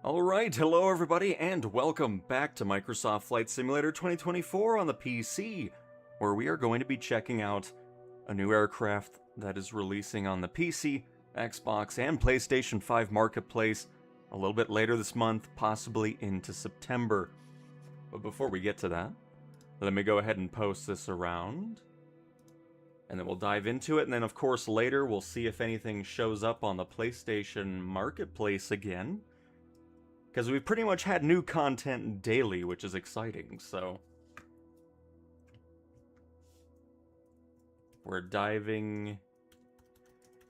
Alright, hello everybody, and welcome back to Microsoft Flight Simulator 2024 on the PC, where we are going to be checking out a new aircraft that is releasing on the PC, Xbox, and PlayStation 5 Marketplace a little bit later this month, possibly into September. But before we get to that, let me go ahead and post this around, and then we'll dive into it, and then of course later we'll see if anything shows up on the PlayStation Marketplace again. Because we've pretty much had new content daily, which is exciting, so... We're diving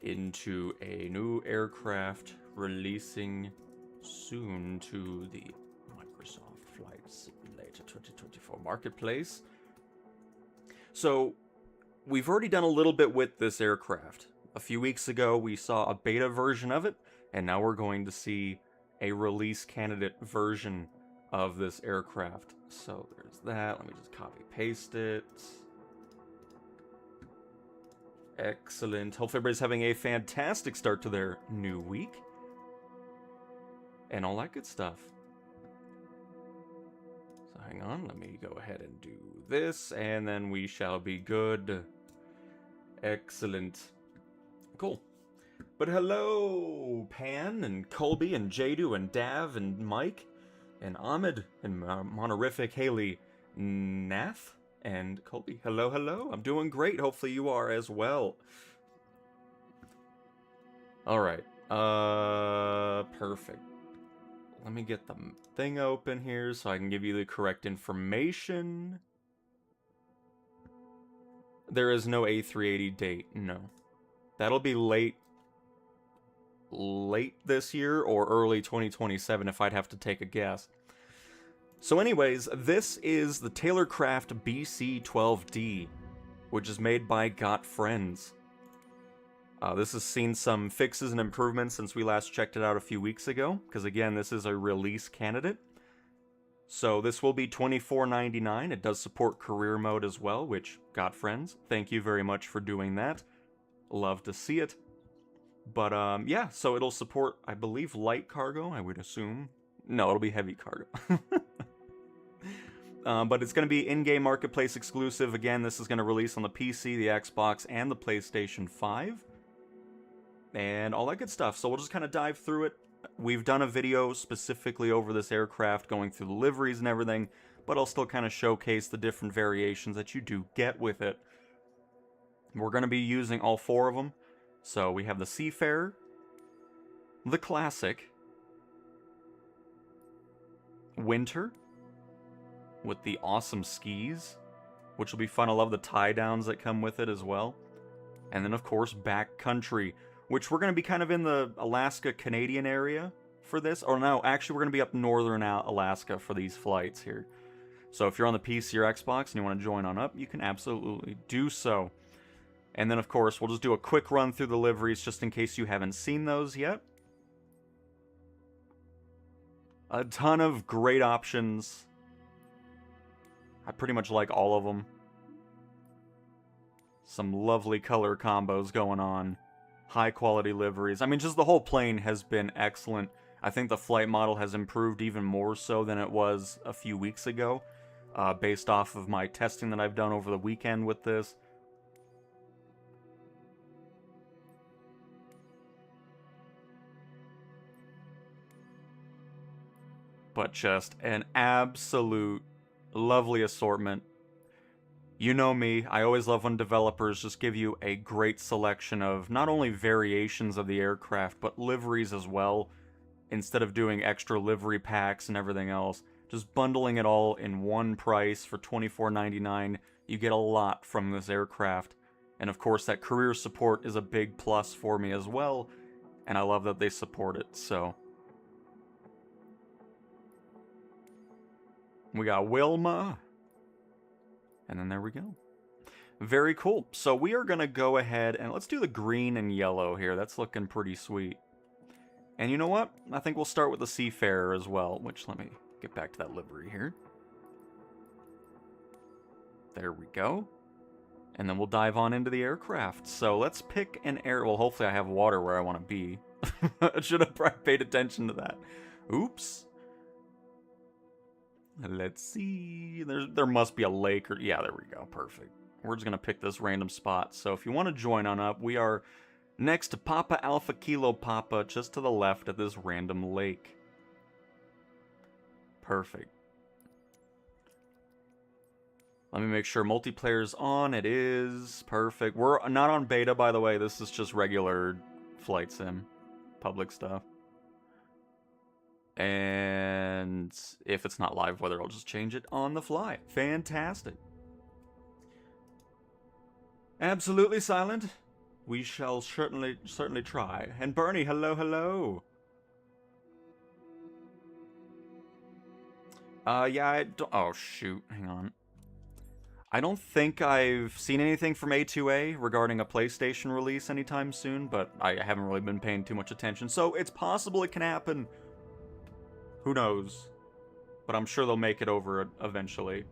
into a new aircraft releasing soon to the Microsoft Flight Simulator 2024 Marketplace. So, we've already done a little bit with this aircraft. A few weeks ago, we saw a beta version of it, and now we're going to see a release candidate version of this aircraft. So there's that. Let me just copy paste it. Excellent. Hopefully everybody's having a fantastic start to their new week. And all that good stuff. So hang on, let me go ahead and do this, and then we shall be good. Excellent. Cool. But hello, Pan, and Colby, and Jadu, and Dav, and Mike, and Ahmed, and Monorific, Haley, Nath, and Colby. Hello, hello. I'm doing great. Hopefully you are as well. Alright. Perfect. Let me get the thing open here so I can give you the correct information. There is no A380 date, no. That'll be late this year or early 2027 if I'd have to take a guess. So anyways, this is the Taylorcraft BC-12D, which is made by Got Friends. This has seen some fixes and improvements since we last checked it out a few weeks ago, because again, this is a release candidate. So this will be $24.99. It does support career mode as well, which, Got Friends, thank you very much for doing that. Love to see it. But, yeah, so it'll support, I believe, light cargo, I would assume. No, it'll be heavy cargo. But it's going to be in-game marketplace exclusive. Again, this is going to release on the PC, the Xbox, and the PlayStation 5. And all that good stuff. So we'll just kind of dive through it. We've done a video specifically over this aircraft, going through the liveries and everything, but I'll still kind of showcase the different variations that you do get with it. We're going to be using all four of them. So we have the Seafarer, the Classic, Winter, with the awesome skis, which will be fun. I love the tie-downs that come with it as well. And then, of course, Backcountry, which we're going to be kind of in the Alaska-Canadian area for this. Or no, actually, we're going to be up northern Alaska for these flights here. So if you're on the PC or Xbox and you want to join on up, you can absolutely do so. And then, of course, we'll just do a quick run through the liveries just in case you haven't seen those yet. A ton of great options. I pretty much like all of them. Some lovely color combos going on. High quality liveries. I mean, just the whole plane has been excellent. I think the flight model has improved even more so than it was a few weeks ago. Based off of my testing that I've done over the weekend with this. But just an absolute lovely assortment. You know me, I always love when developers just give you a great selection of not only variations of the aircraft, but liveries as well, instead of doing extra livery packs and everything else. Just bundling it all in one price for $24.99, you get a lot from this aircraft. And of course, that career support is a big plus for me as well, and I love that they support it, so... We got Wilma. And then there we go. Very cool. So we are going to go ahead and let's do the green and yellow here. That's looking pretty sweet. And you know what? I think we'll start with the Seafarer as well, which let me get back to that livery here. There we go. And then we'll dive on into the aircraft. So let's pick an air... Well, hopefully I have water where I want to be. I should have probably paid attention to that. Oops. Let's see. There must be a lake or... Yeah, there we go. Perfect. We're just going to pick this random spot. So if you want to join on up, we are next to Papa Alpha Kilo Papa, just to the left of this random lake. Perfect. Let me make sure multiplayer's on. It is. Perfect. We're not on beta, by the way. This is just regular flight sim. Public stuff. And if it's not live weather, I'll just change it on the fly. Fantastic. Absolutely silent. We shall certainly try. And Bernie, hello, hello. Yeah, I don't... Oh, shoot. Hang on. I don't think I've seen anything from A2A regarding a PlayStation release anytime soon, but I haven't really been paying too much attention. So it's possible it can happen. Who knows? But I'm sure they'll make it over eventually.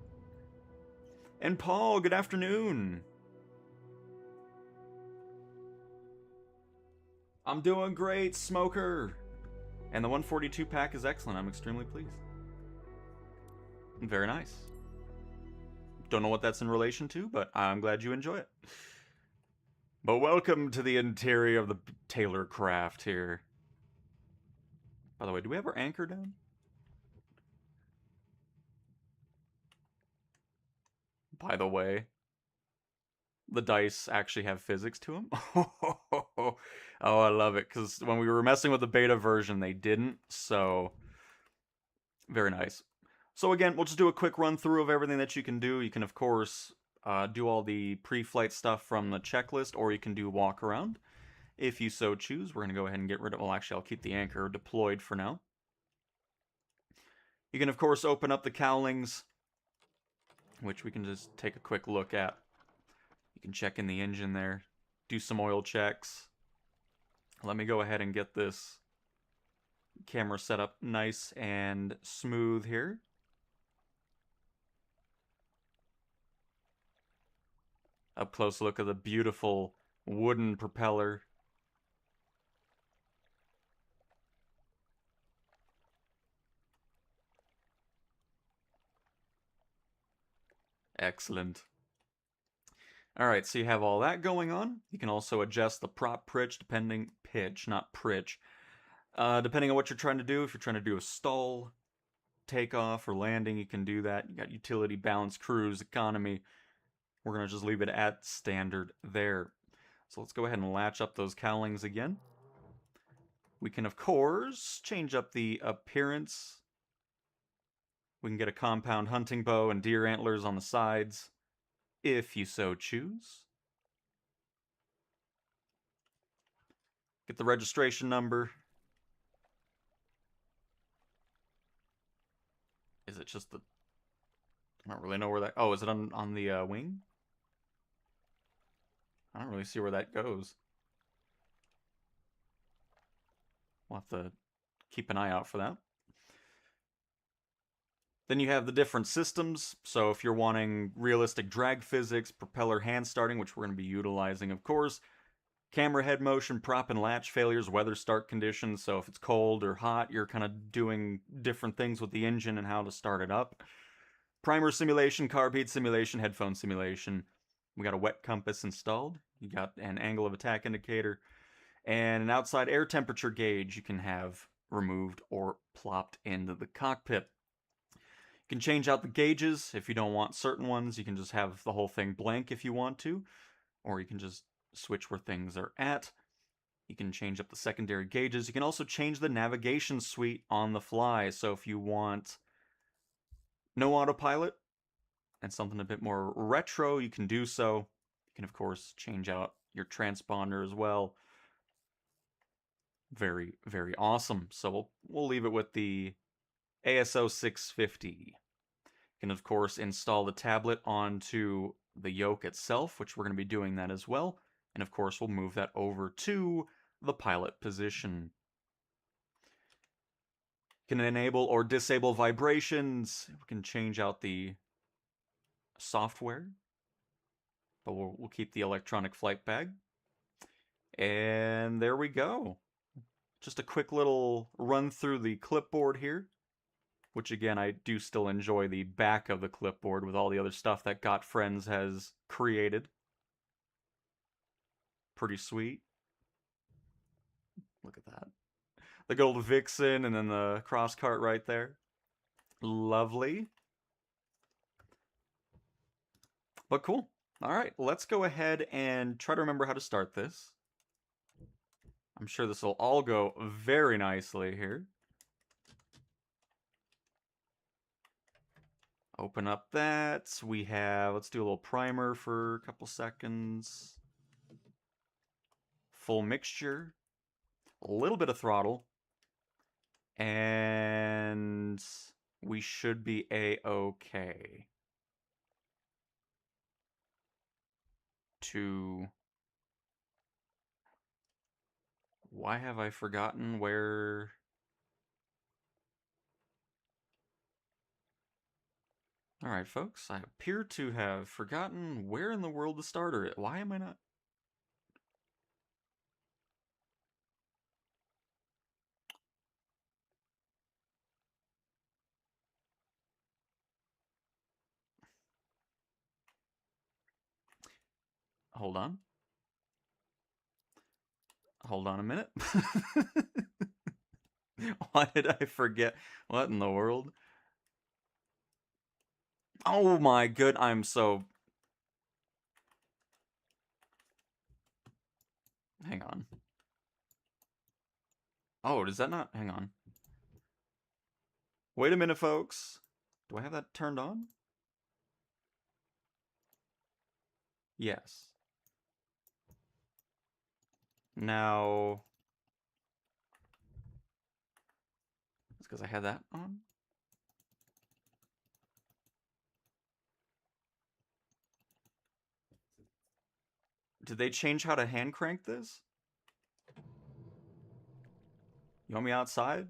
And Paul, good afternoon. I'm doing great, Smoker. And the 142 pack is excellent. I'm extremely pleased. Very nice. Don't know what that's in relation to, but I'm glad you enjoy it. But welcome to the interior of the Taylorcraft here. By the way, do we have our anchor down? By the way, the dice actually have physics to them. Oh, I love it, because when we were messing with the beta version, they didn't, so very nice. So again, we'll just do a quick run through of everything that you can do. You can, of course, do all the pre-flight stuff from the checklist, or you can do walk around. If you so choose, we're going to go ahead and get rid of... Well, actually, I'll keep the anchor deployed for now. You can, of course, open up the cowlings, which we can just take a quick look at. You can check in the engine there, do some oil checks. Let me go ahead and get this camera set up nice and smooth here. Up close look of the beautiful wooden propeller. Excellent. Alright, so you have all that going on. You can also adjust the prop pitch depending... Pitch, not pritch. Depending on what you're trying to do. If you're trying to do a stall, takeoff, or landing, you can do that. You got utility, balance, cruise, economy. We're going to just leave it at standard there. So let's go ahead and latch up those cowlings again. We can, of course, change up the appearance. We can get a compound hunting bow and deer antlers on the sides, if you so choose. Get the registration number. Is it just the... I don't really know where that... Oh, is it on the wing? I don't really see where that goes. We'll have to keep an eye out for that. Then you have the different systems. So if you're wanting realistic drag physics, propeller hand starting, which we're going to be utilizing, of course, camera head motion, prop and latch failures, weather start conditions. So if it's cold or hot, you're kind of doing different things with the engine and how to start it up. Primer simulation, carb heat simulation, headphone simulation. We got a wet compass installed. You got an angle of attack indicator. And an outside air temperature gauge you can have removed or plopped into the cockpit. You can change out the gauges if you don't want certain ones. You can just have the whole thing blank if you want to. Or you can just switch where things are at. You can change up the secondary gauges. You can also change the navigation suite on the fly. So if you want no autopilot and something a bit more retro, you can do so. You can, of course, change out your transponder as well. Very, very awesome. So we'll leave it with the ASO 650. You can, of course, install the tablet onto the yoke itself, which we're going to be doing that as well. And, of course, we'll move that over to the pilot position. You can enable or disable vibrations. We can change out the software. But we'll keep the electronic flight bag. And there we go. just a quick little run through the clipboard here, which again, I do still enjoy the back of the clipboard with all the other stuff that Got Friends has created. Pretty sweet. Look at that. The good old Vixen and then the cross cart right there. Lovely. But cool. All right, let's go ahead and try to remember how to start this. I'm sure this will all go very nicely here. Open up that. We have, let's do a little primer for a couple seconds. Full mixture. A little bit of throttle. And we should be A-okay. Why have I forgotten where... Alright, folks, I appear to have forgotten where in the world the starter is. Why am I not... Hold on. Hold on a minute. Why did I forget? What in the world? Oh my good, I'm so... Hang on. Oh, does that not... Hang on. Wait a minute, folks. Do I have that turned on? Yes. Now... It's because I had that on? Did they change how to hand crank this? You want me outside?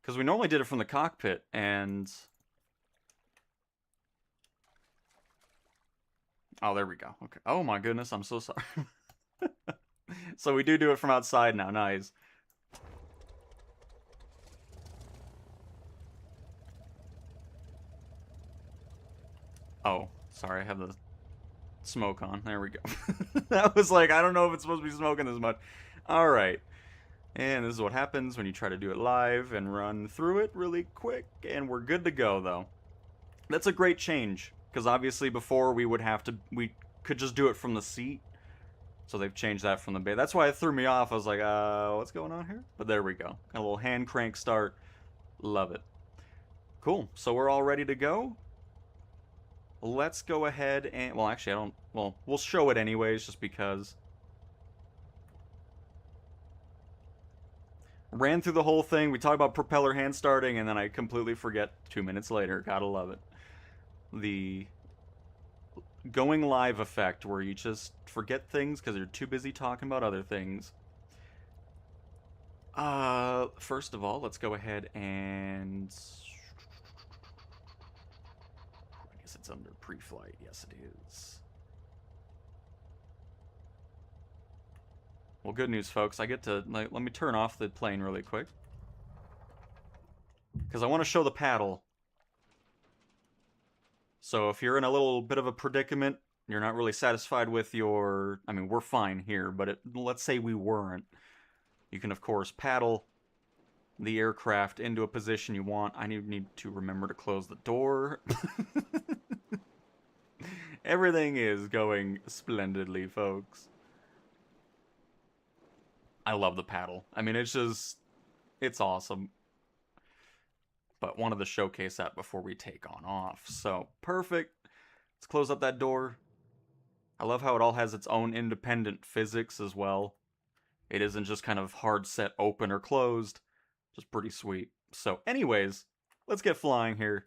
Because we normally did it from the cockpit, and... Oh, there we go. Okay. Oh my goodness, I'm so sorry. So we do it from outside now. Nice. Oh, sorry, I have the smoke on. There we go. That was like, I don't know if it's supposed to be smoking this much. Alright. And this is what happens when you try to do it live and run through it really quick. And we're good to go, though. That's a great change. Because obviously before we could just do it from the seat. So they've changed that from the bay. That's why it threw me off. I was like, what's going on here? But there we go. Got a little hand crank start. Love it. Cool. So we're all ready to go. Let's go ahead and... Well, actually, I don't... Well, we'll show it anyways, just because. Ran through the whole thing. We talked about propeller hand starting, and then I completely forget 2 minutes later. Gotta love it. The going live effect, where you just forget things because you're too busy talking about other things. First of all, let's go ahead and... I guess it's under pre-flight. Yes, it is. Well, good news, folks. I get to... let me turn off the plane really quick. Because I want to show the paddle. So if you're in a little bit of a predicament, you're not really satisfied with your... I mean, we're fine here, but let's say we weren't. You can, of course, paddle the aircraft into a position you want. I need to remember to close the door. Everything is going splendidly, folks. I love the paddle. I mean, it's just... it's awesome. But wanted to showcase that before we take on off. So, perfect. Let's close up that door. I love how it all has its own independent physics as well. It isn't just kind of hard set open or closed. Just pretty sweet. So, anyways, let's get flying here.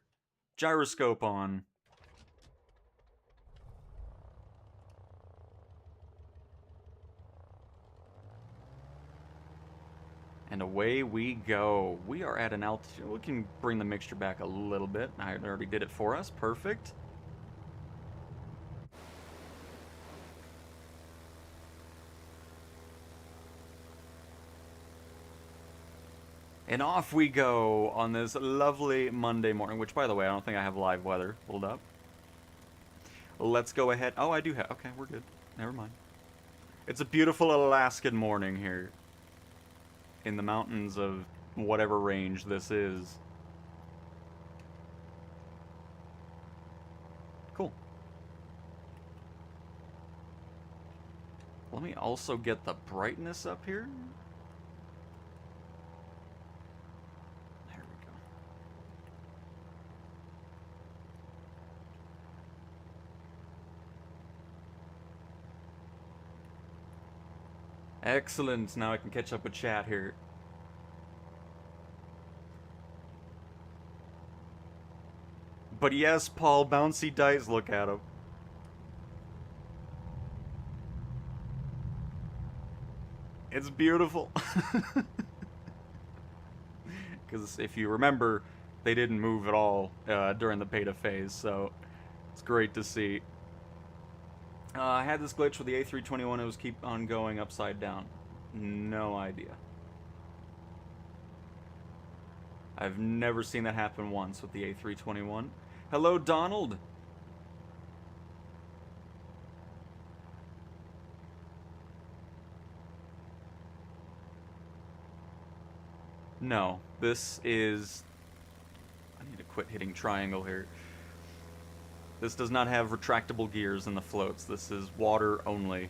Gyroscope on. And away we go. We are at an altitude. We can bring the mixture back a little bit. I already did it for us. Perfect. And off we go on this lovely Monday morning, which, by the way, I don't think I have live weather pulled up. Let's go ahead. Oh, I do have. Okay, we're good. Never mind. It's a beautiful Alaskan morning here in the mountains of whatever range this is. Cool. Let me also get the brightness up here. There we go. Excellent. Now I can catch up with chat here. But yes, Paul, bouncy dice, look at him. It's beautiful. Because if you remember, they didn't move at all during the beta phase, so it's great to see. I had this glitch with the A321, it was keep on going upside down. No idea. I've never seen that happen once with the A321. Hello, Donald! No, this is... I need to quit hitting triangle here. This does not have retractable gears in the floats. This is water only.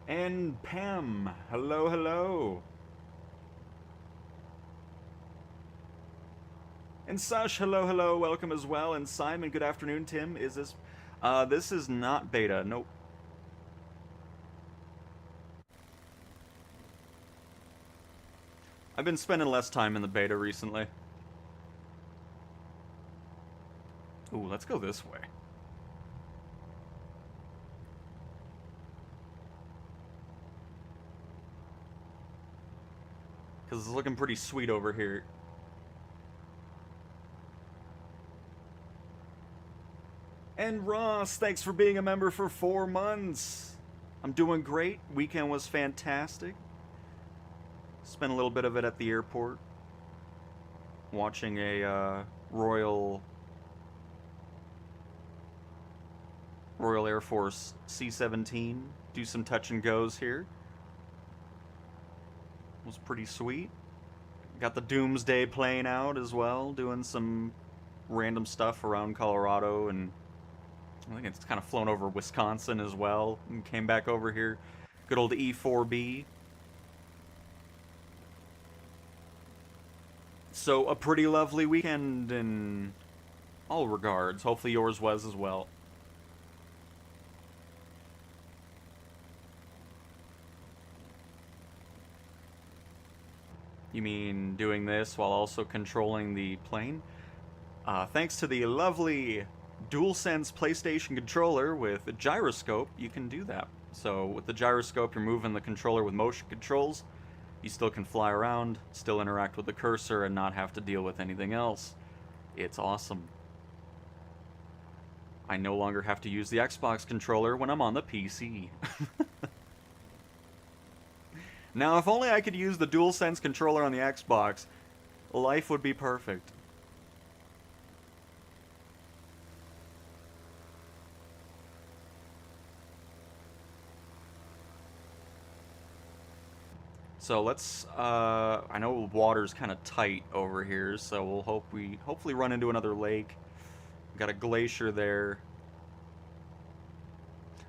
And Pam, hello, hello. And Sash, hello, hello, welcome as well. And Simon, good afternoon. Tim, is this... this is not beta, nope. I've been spending less time in the beta recently. Ooh, let's go this way. Because it's looking pretty sweet over here. And Ross, thanks for being a member for 4 months. I'm doing great. Weekend was fantastic. Spent a little bit of it at the airport. Watching a Royal Air Force C-17 do some touch and goes here. It was pretty sweet. Got the Doomsday playing out as well, doing some random stuff around Colorado, and I think it's kind of flown over Wisconsin as well, and came back over here. Good old E4B. So, a pretty lovely weekend in all regards. Hopefully yours was as well. You mean doing this while also controlling the plane? Thanks to the lovely DualSense PlayStation controller with a gyroscope, you can do that. So with the gyroscope, you're moving the controller with motion controls. You still can fly around, still interact with the cursor, and not have to deal with anything else. It's awesome. I no longer have to use the Xbox controller when I'm on the PC. Now, if only I could use the DualSense controller on the Xbox, life would be perfect. So let's, I know water's kind of tight over here, so we'll hopefully run into another lake. Got a glacier there.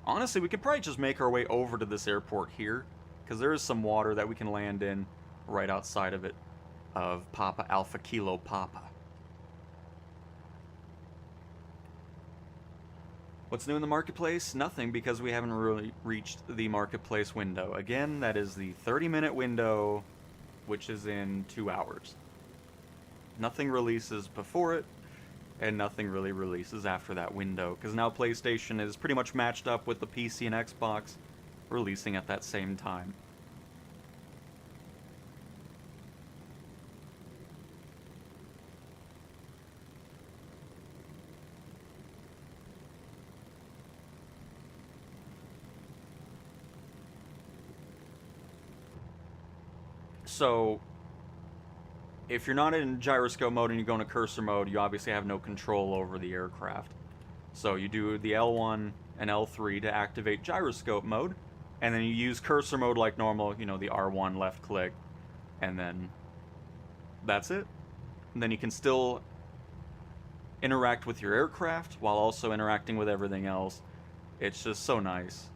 Honestly, we could probably just make our way over to this airport here, because there is some water that we can land in right outside of it, of Papa Alpha Kilo Papa. What's new in the marketplace? Nothing, because we haven't really reached the marketplace window. Again, that is the 30-minute window, which is in 2 hours. Nothing releases before it, and nothing really releases after that window, because now PlayStation is pretty much matched up with the PC and Xbox, releasing at that same time. So, if you're not in gyroscope mode and you go into cursor mode, you obviously have no control over the aircraft. So you do the L1 and L3 to activate gyroscope mode, and then you use cursor mode like normal, you know, the R1 left click, and then that's it. And then you can still interact with your aircraft while also interacting with everything else. It's just so nice.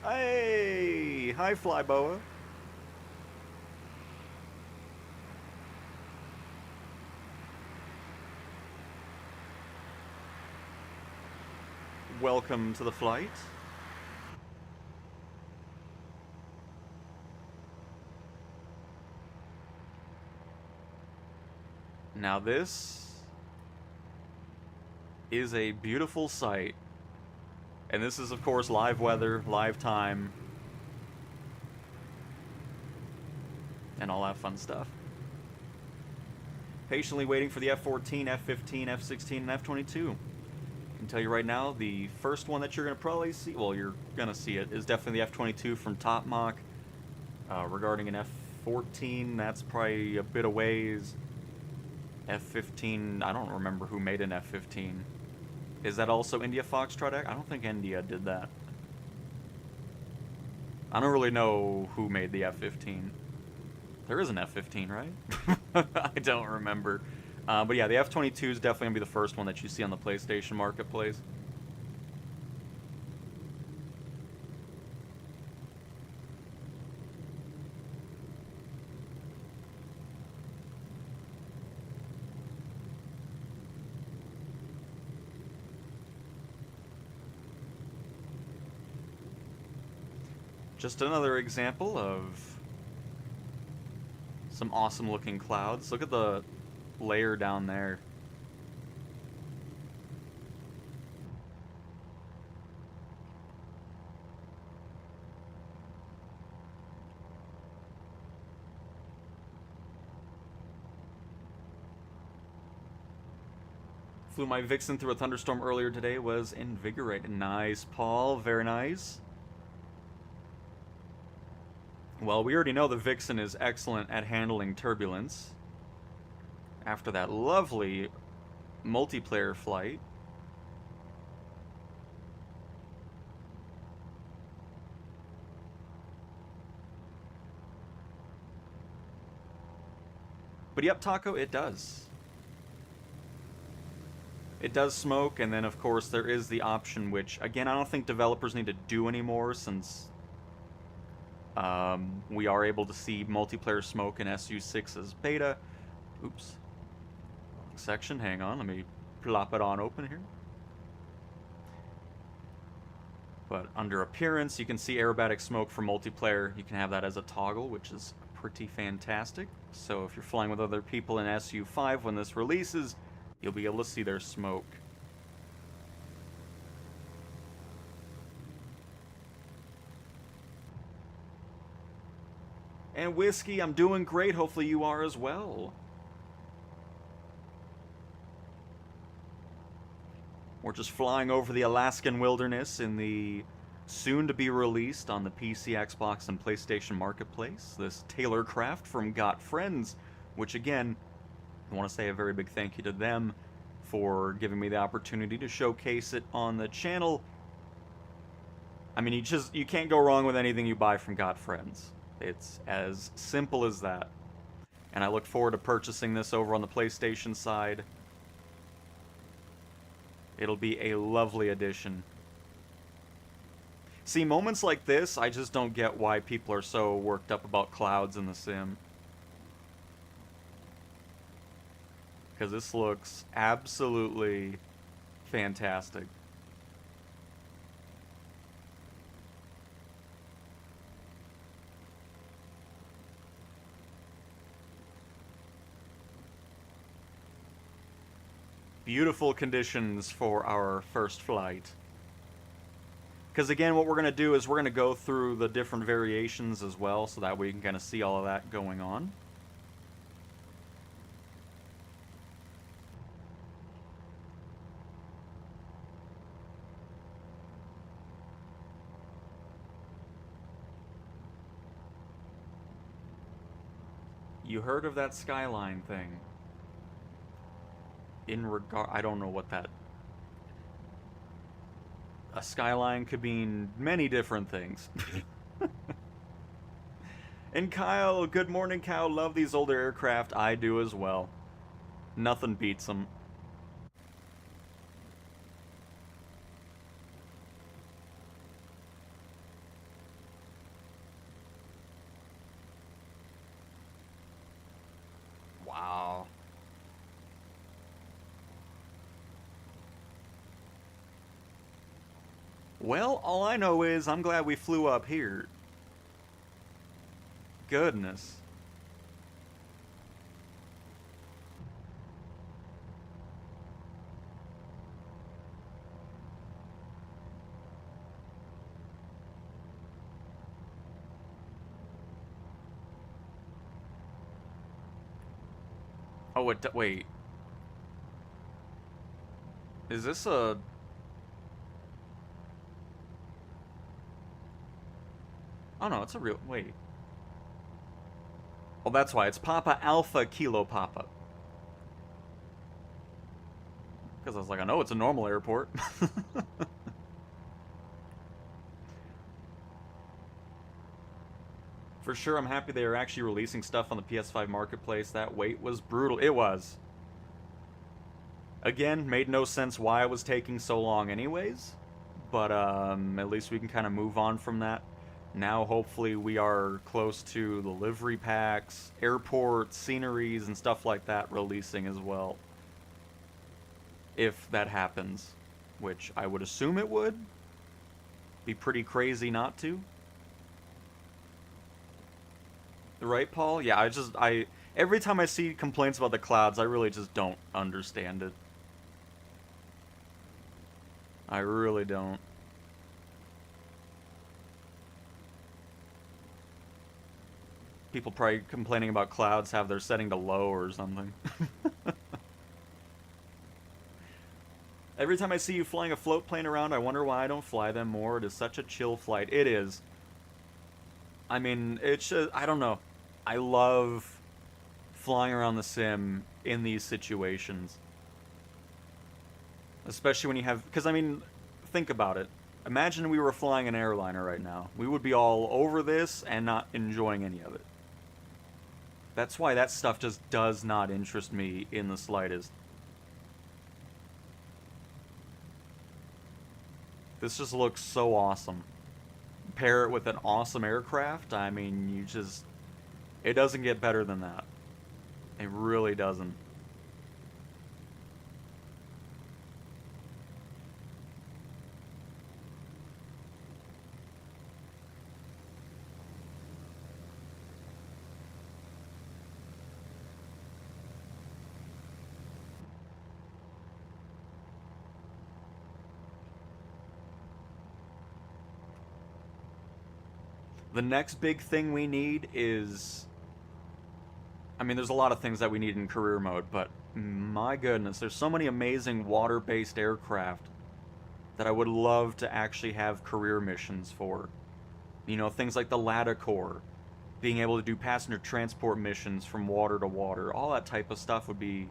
Hey! Hi, Flyboa. Welcome to the flight. Now this is a beautiful sight. And this is, of course, live weather, live time, and all that fun stuff. Patiently waiting for the F-14, F-15, F-16, and F-22. I can tell you right now, the first one that you're going to probably see, well, you're going to see it, is definitely the F-22 from Top Mock. Regarding an F-14, that's probably a bit of ways. F-15, I don't remember who made an F-15. Is that also India Foxtrot? I don't think India did that. I don't really know who made the F-15. There is an F-15, right? I don't remember. But yeah, the F-22 is definitely going to be the first one that you see on the PlayStation Marketplace. Just another example of some awesome looking clouds. Look at the layer down there. Flew my Vixen through a thunderstorm earlier today. Was invigorating. Nice, Paul. Very nice. Well, we already know the Vixen is excellent at handling turbulence. After that lovely multiplayer flight. But yep, Taco, it does. It does smoke, and then of course there is the option, which, again, I don't think developers need to do anymore since we are able to see multiplayer smoke in SU6's beta. Oops. Wrong section, hang on, let me plop it on open here. But under appearance, you can see aerobatic smoke for multiplayer. You can have that as a toggle, which is pretty fantastic. So if you're flying with other people in SU5 when this releases, you'll be able to see their smoke. And Whiskey, I'm doing great. Hopefully you are as well. We're just flying over the Alaskan wilderness in the soon-to-be released on the PC, Xbox, and PlayStation Marketplace. This Taylorcraft from Got Friends, which again, I want to say a very big thank you to them for giving me the opportunity to showcase it on the channel. I mean, you can't go wrong with anything you buy from Got Friends. It's as simple as that. And I look forward to purchasing this over on the PlayStation side. It'll be a lovely addition. See, moments like this, I just don't get why people are so worked up about clouds in the sim. Because this looks absolutely fantastic. Beautiful conditions for our first flight. Because again, what we're going to do is we're going to go through the different variations as well, so that we can kind of see all of that going on. You heard of that skyline thing? I don't know what that... A skyline could mean many different things. And Kyle, good morning, Kyle. Love these older aircraft. I do as well. Nothing beats them. Wow. Well, all I know is I'm glad we flew up here. Goodness. Oh, wait. Is this a... Oh no, it's a real... Wait. Oh, that's why. It's Papa Alpha Kilo Papa. Because I was like, I know it's a normal airport. For sure, I'm happy they are actually releasing stuff on the PS5 Marketplace. That wait was brutal. It was. Again, made no sense why it was taking so long anyways. But at least we can kind of move on from that. Now, hopefully, we are close to the livery packs, airport sceneries, and stuff like that releasing as well. If that happens. Which I would assume it would. Be pretty crazy not to. Right, Paul? Yeah, every time I see complaints about the clouds, I really just don't understand it. I really don't. People probably complaining about clouds have their setting to low or something. Every time I see you flying a float plane around, I wonder why I don't fly them more. It is such a chill flight. It is. I mean, it's just, I don't know. I love flying around the sim in these situations. Especially when you have... Because, I mean, think about it. Imagine we were flying an airliner right now. We would be all over this and not enjoying any of it. That's why that stuff just does not interest me in the slightest. This just looks so awesome. Pair it with an awesome aircraft, I mean, you just... It doesn't get better than that. It really doesn't. The next big thing we need is... I mean, there's a lot of things that we need in career mode, but my goodness, there's so many amazing water-based aircraft that I would love to actually have career missions for. You know, things like the Laticore, being able to do passenger transport missions from water to water, all that type of stuff would be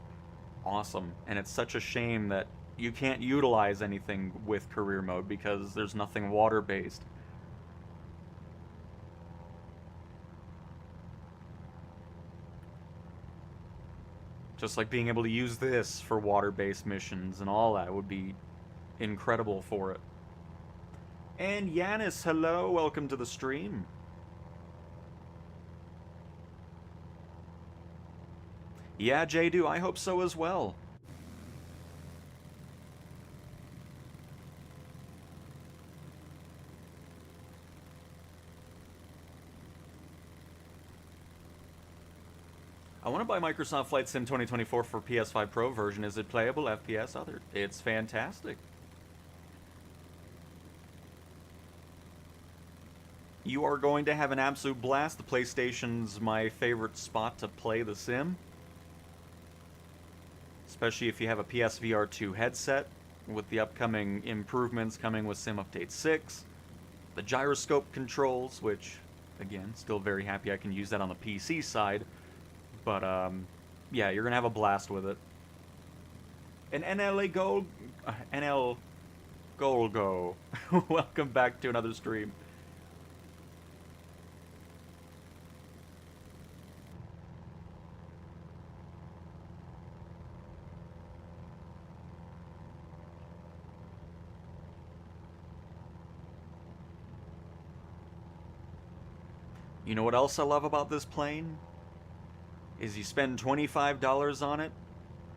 awesome. And it's such a shame that you can't utilize anything with career mode because there's nothing water-based. Just like being able to use this for water-based missions and all that would be incredible for it. And Yanis, hello, welcome to the stream. Yeah, Jadu, I hope so as well. I want to buy Microsoft Flight Sim 2024 for PS5 Pro version. Is it playable, FPS, other? It's fantastic. You are going to have an absolute blast. The PlayStation's my favorite spot to play the sim. Especially if you have a PSVR 2 headset, with the upcoming improvements coming with Sim Update 6. The gyroscope controls, which, again, still very happy I can use that on the PC side. But, yeah, you're gonna have a blast with it. And NLA Gold... NL Golgo. Welcome back to another stream. You know what else I love about this plane? Is you spend $25 on it,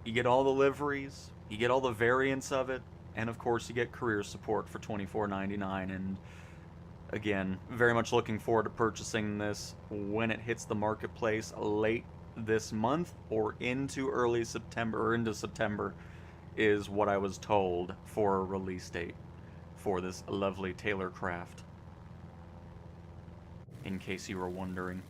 you get all the liveries, you get all the variants of it, and of course you get career support for $24.99. And again, very much looking forward to purchasing this when it hits the marketplace late this month or into early September, or into September is what I was told for a release date for this lovely Taylorcraft, in case you were wondering.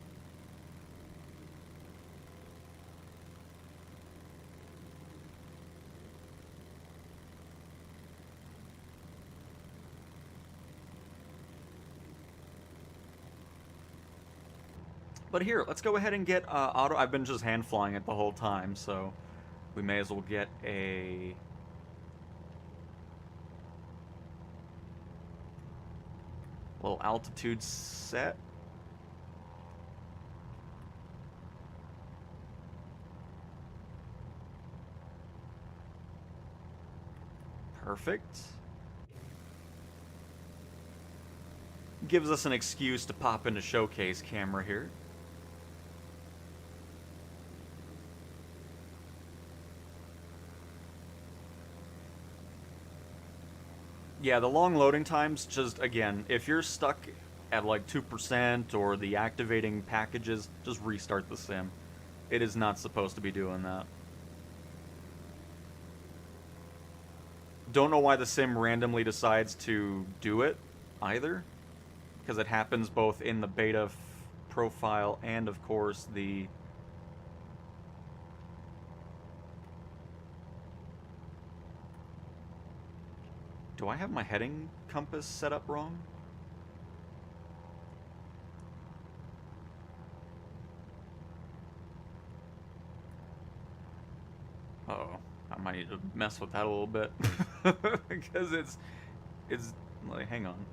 But here, let's go ahead and get auto. I've been just hand flying it the whole time, so we may as well get a little altitude set. Perfect. Gives us an excuse to pop into showcase camera here. Yeah, the long loading times, just, again, if you're stuck at like 2% or the activating packages, just restart the sim. It is not supposed to be doing that. Don't know why the sim randomly decides to do it, either. Because it happens both in the beta profile and, of course, the... Do I have my heading compass set up wrong? Uh-oh. I might need to mess with that a little bit. Because it's... Like, hang on.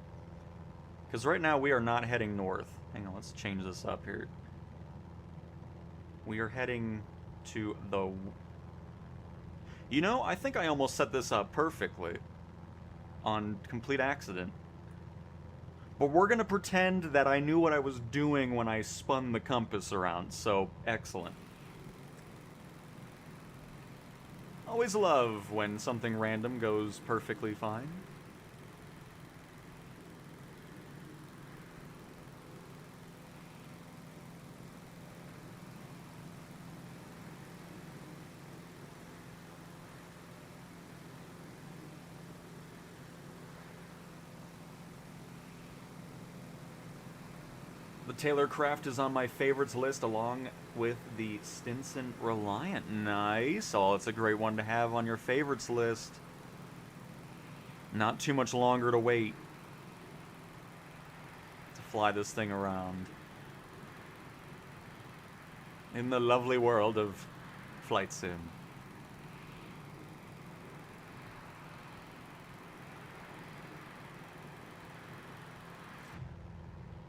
Because right now we are not heading north. Hang on, let's change this up here. We are heading to the... You know, I think I almost set this up perfectly. On complete accident. But we're gonna pretend that I knew what I was doing when I spun the compass around, so excellent. Always love when something random goes perfectly fine. The Taylorcraft is on my favorites list along with the Stinson Reliant. Nice. Oh, it's a great one to have on your favorites list. Not too much longer to wait to fly this thing around in the lovely world of Flight Sim.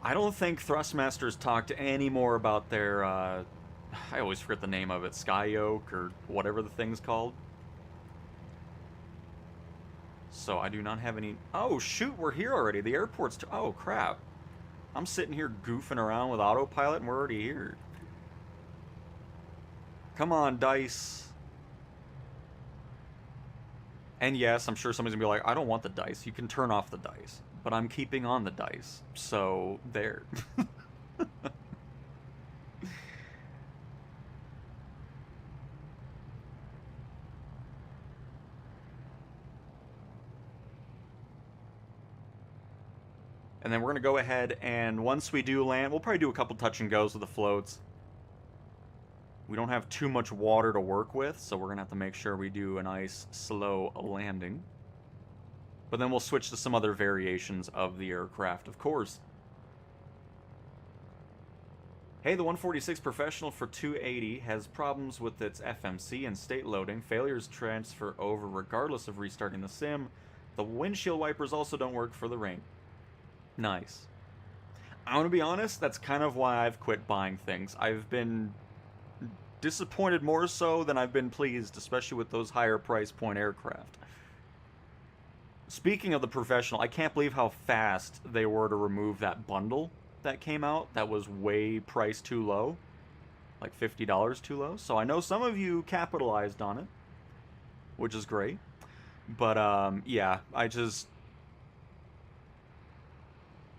I don't think Thrustmasters talked any more about their, I always forget the name of it, Sky Oak, or whatever the thing's called. So I do not have any... Oh, shoot, we're here already. The airport's... Oh, crap. I'm sitting here goofing around with autopilot, and we're already here. Come on, dice. And yes, I'm sure somebody's gonna be like, I don't want the dice. You can turn off the dice. But I'm keeping on the dice, so there. And then we're going to go ahead and once we do land, we'll probably do a couple touch and goes with the floats. We don't have too much water to work with, so we're going to have to make sure we do a nice slow landing. But then we'll switch to some other variations of the aircraft, of course. Hey, the 146 Professional for 280 has problems with its FMC and state loading. Failures transfer over regardless of restarting the sim. The windshield wipers also don't work for the rain. Nice. I'm gonna be honest, that's kind of why I've quit buying things. I've been disappointed more so than I've been pleased, especially with those higher price point aircraft. Speaking of the Professional, I can't believe how fast they were to remove that bundle that came out that was way priced too low, like $50 too low. So I know some of you capitalized on it, which is great. But yeah, I just,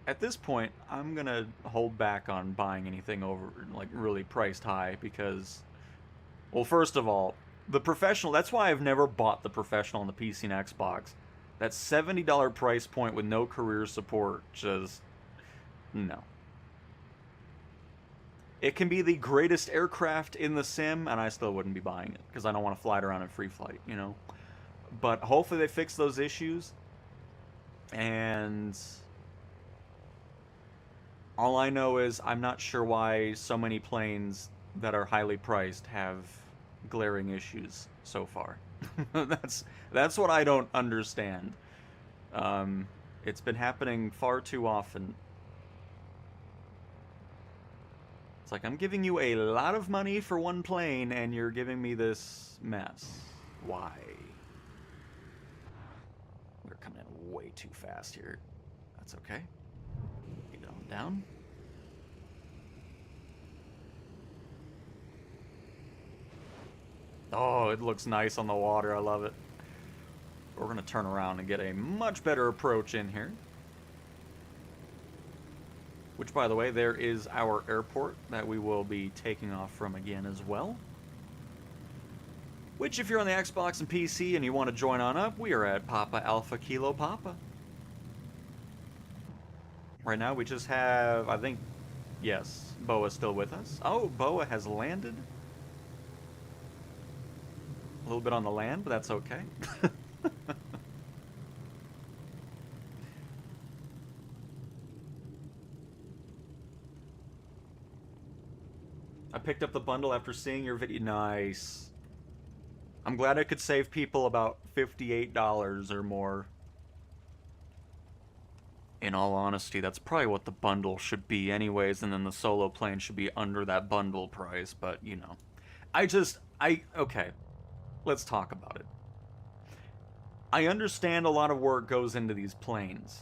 at this point, I'm gonna hold back on buying anything over, like, really priced high because, well, first of all, the Professional, that's why I've never bought the Professional on the PC and Xbox. That $70 price point with no career support, just, no. It can be the greatest aircraft in the sim, and I still wouldn't be buying it, because I don't want to fly it around in free flight, you know? But hopefully they fix those issues, and all I know is I'm not sure why so many planes that are highly priced have glaring issues so far. That's what I don't understand. It's been happening far too often. It's like, I'm giving you a lot of money for one plane, and you're giving me this mess. Why? We're coming in way too fast here. That's okay. Get on down. Oh, it looks nice on the water. I love it. We're going to turn around and get a much better approach in here. Which, by the way, there is our airport that we will be taking off from again as well. Which, if you're on the Xbox and PC and you want to join on up, we are at Papa Alpha Kilo Papa. Right now we just have, I think, yes, Boa's still with us. Oh, Boa has landed. A little bit on the land, but that's okay. I picked up the bundle after seeing your video. Nice. I'm glad I could save people about $58 or more. In all honesty, that's probably what the bundle should be anyways, and then the solo plane should be under that bundle price, but, you know. Okay. Let's talk about it. I understand a lot of work goes into these planes.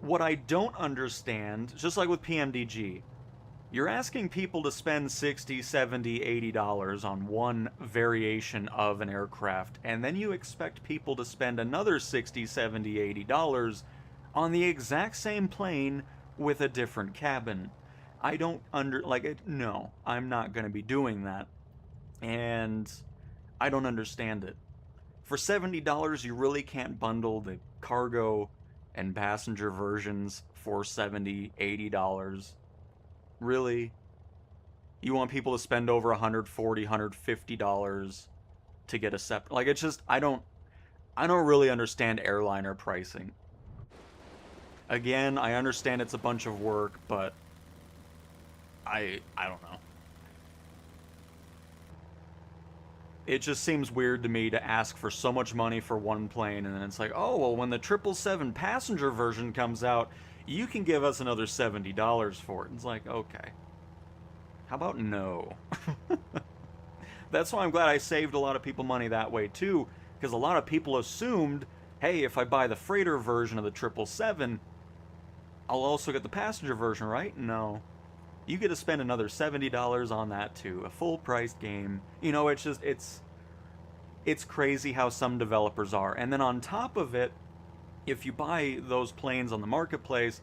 What I don't understand, just like with PMDG, you're asking people to spend $60, $70, $80 on one variation of an aircraft, and then you expect people to spend another $60, $70, $80 on the exact same plane with a different cabin. I don't no, I'm not going to be doing that. And I don't understand it. For $70, you really can't bundle the cargo and passenger versions for $70, $80. Really? You want people to spend over $140, $150 to get a separate... Like, it's just, I don't really understand airliner pricing. Again, I understand it's a bunch of work, but I don't know. It just seems weird to me to ask for so much money for one plane, and then it's like, oh, well, when the 777 passenger version comes out, you can give us another $70 for it. It's like, okay. How about no? That's why I'm glad I saved a lot of people money that way, too, because a lot of people assumed, hey, if I buy the freighter version of the 777, I'll also get the passenger version, right? No. You get to spend another $70 on that too. A full-priced game. You know, it's just, it's crazy how some developers are. And then on top of it, if you buy those planes on the marketplace,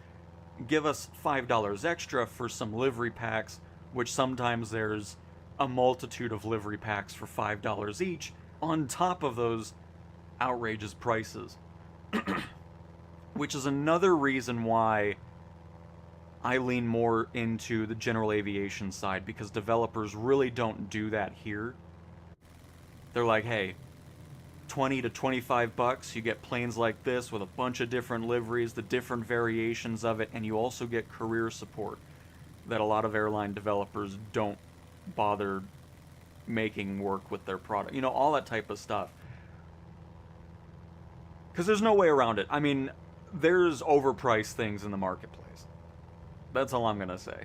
give us $5 extra for some livery packs, which sometimes there's a multitude of livery packs for $5 each, on top of those outrageous prices. Which is another reason why I lean more into the general aviation side, because developers really don't do that here. They're like, hey, 20 to 25 bucks, you get planes like this with a bunch of different liveries, the different variations of it, and you also get career support that a lot of airline developers don't bother making work with their product. You know, all that type of stuff. Because there's no way around it. I mean, there's overpriced things in the marketplace. That's all I'm going to say.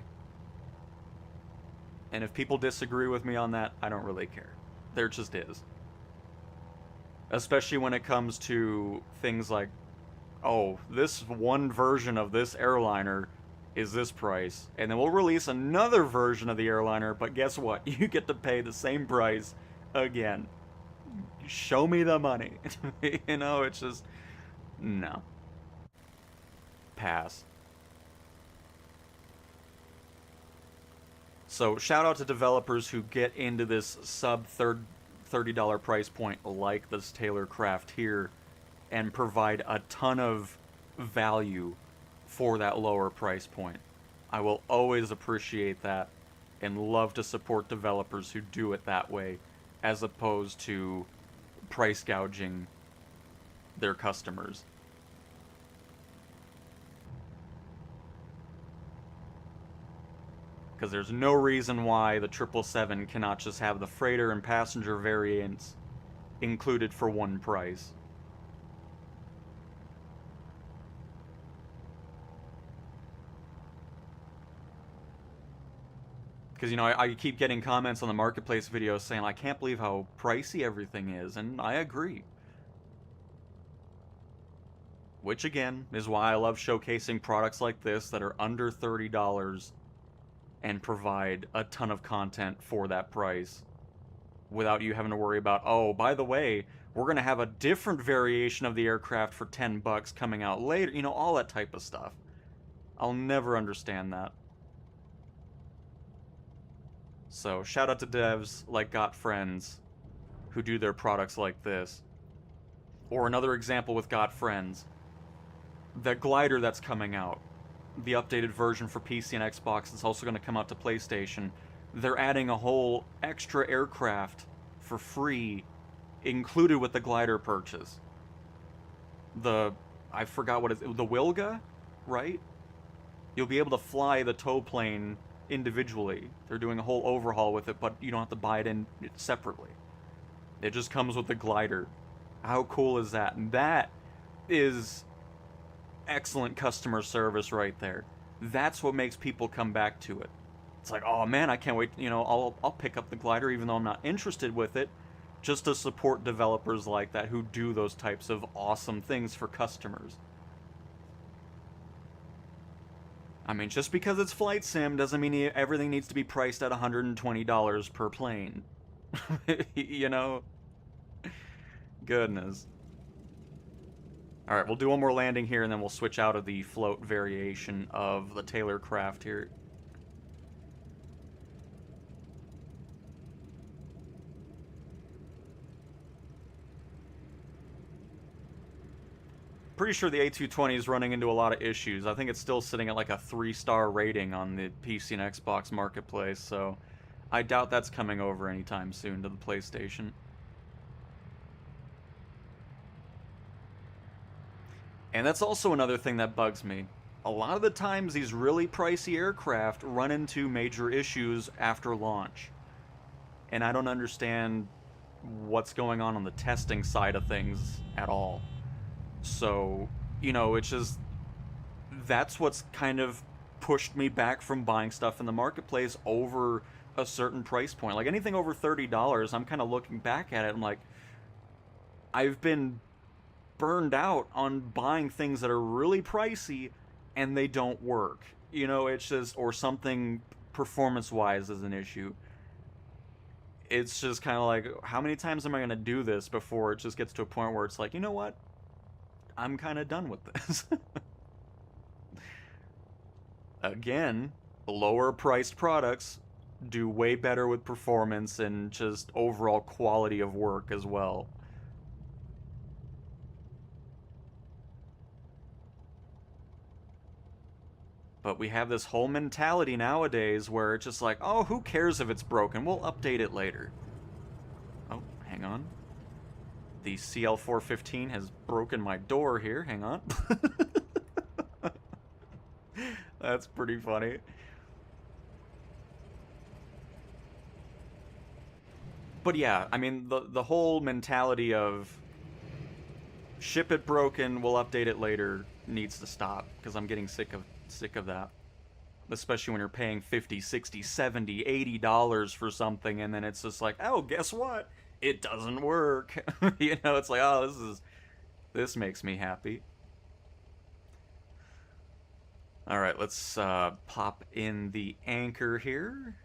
And if people disagree with me on that, I don't really care. There just is. Especially when it comes to things like, oh, this one version of this airliner is this price, and then we'll release another version of the airliner, but guess what? You get to pay the same price again. Show me the money. You know, it's just, no. Pass. So shout out to developers who get into this sub $30 price point like this Taylorcraft here and provide a ton of value for that lower price point. I will always appreciate that and love to support developers who do it that way as opposed to price gouging their customers. Because there's no reason why the 777 cannot just have the freighter and passenger variants included for one price. Because, you know, I keep getting comments on the Marketplace videos saying, I can't believe how pricey everything is, and I agree. Which, again, is why I love showcasing products like this that are under $30 and provide a ton of content for that price without you having to worry about, oh, by the way, we're going to have a different variation of the aircraft for 10 bucks coming out later. You know, all that type of stuff. I'll never understand that. So, shout out to devs like Got Friends who do their products like this. Or another example with Got Friends. The glider that's coming out. The updated version for PC and Xbox is also going to come out to PlayStation. They're adding a whole extra aircraft for free included with the glider purchase. I forgot what it is, the Wilga, right? You'll be able to fly the tow plane individually. They're doing a whole overhaul with it, but you don't have to buy it in separately. It just comes with the glider. How cool is that? And that is excellent customer service right there. That's what makes people come back to it. It's like, oh man, I can't wait, you know, I'll pick up the glider even though I'm not interested with it, just to support developers like that who do those types of awesome things for customers. I mean, just because it's flight sim doesn't mean everything needs to be priced at $120 per plane. You know? Goodness. Alright, we'll do one more landing here and then we'll switch out of the float variation of the Taylorcraft here. Pretty sure the A220 is running into a lot of issues. I think it's still sitting at like a 3-star rating on the PC and Xbox Marketplace, so I doubt that's coming over anytime soon to the PlayStation. And that's also another thing that bugs me. A lot of the times these really pricey aircraft run into major issues after launch. And I don't understand what's going on the testing side of things at all. So, you know, it's just, that's what's kind of pushed me back from buying stuff in the marketplace over a certain price point. Like anything over $30, I'm kind of looking back at it, I'm like, I've been burned out on buying things that are really pricey and they don't work. You know, it's just, or something performance-wise is an issue. It's just kind of like, how many times am I going to do this before it just gets to a point where it's like, you know what? I'm kind of done with this. Again, lower priced products do way better with performance and just overall quality of work as well. But we have this whole mentality nowadays where it's just like, oh, who cares if it's broken? We'll update it later. Oh, hang on. The CL415 has broken my door here. Hang on. That's pretty funny. But yeah, I mean, the whole mentality of ship it broken, we'll update it later needs to stop, because I'm getting sick of that. Especially when you're paying $50, $60, $70, $80 for something, and then it's just like, oh, guess what? It doesn't work. You know, it's like, oh, this makes me happy. Alright, let's pop in the anchor here.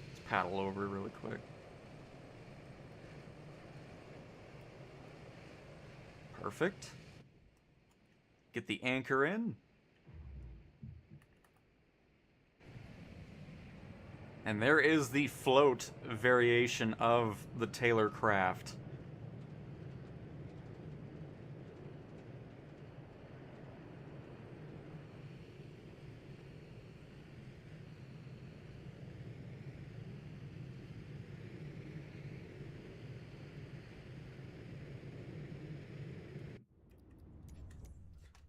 Let's paddle over really quick. Perfect. Get the anchor in. And there is the float variation of the Taylorcraft.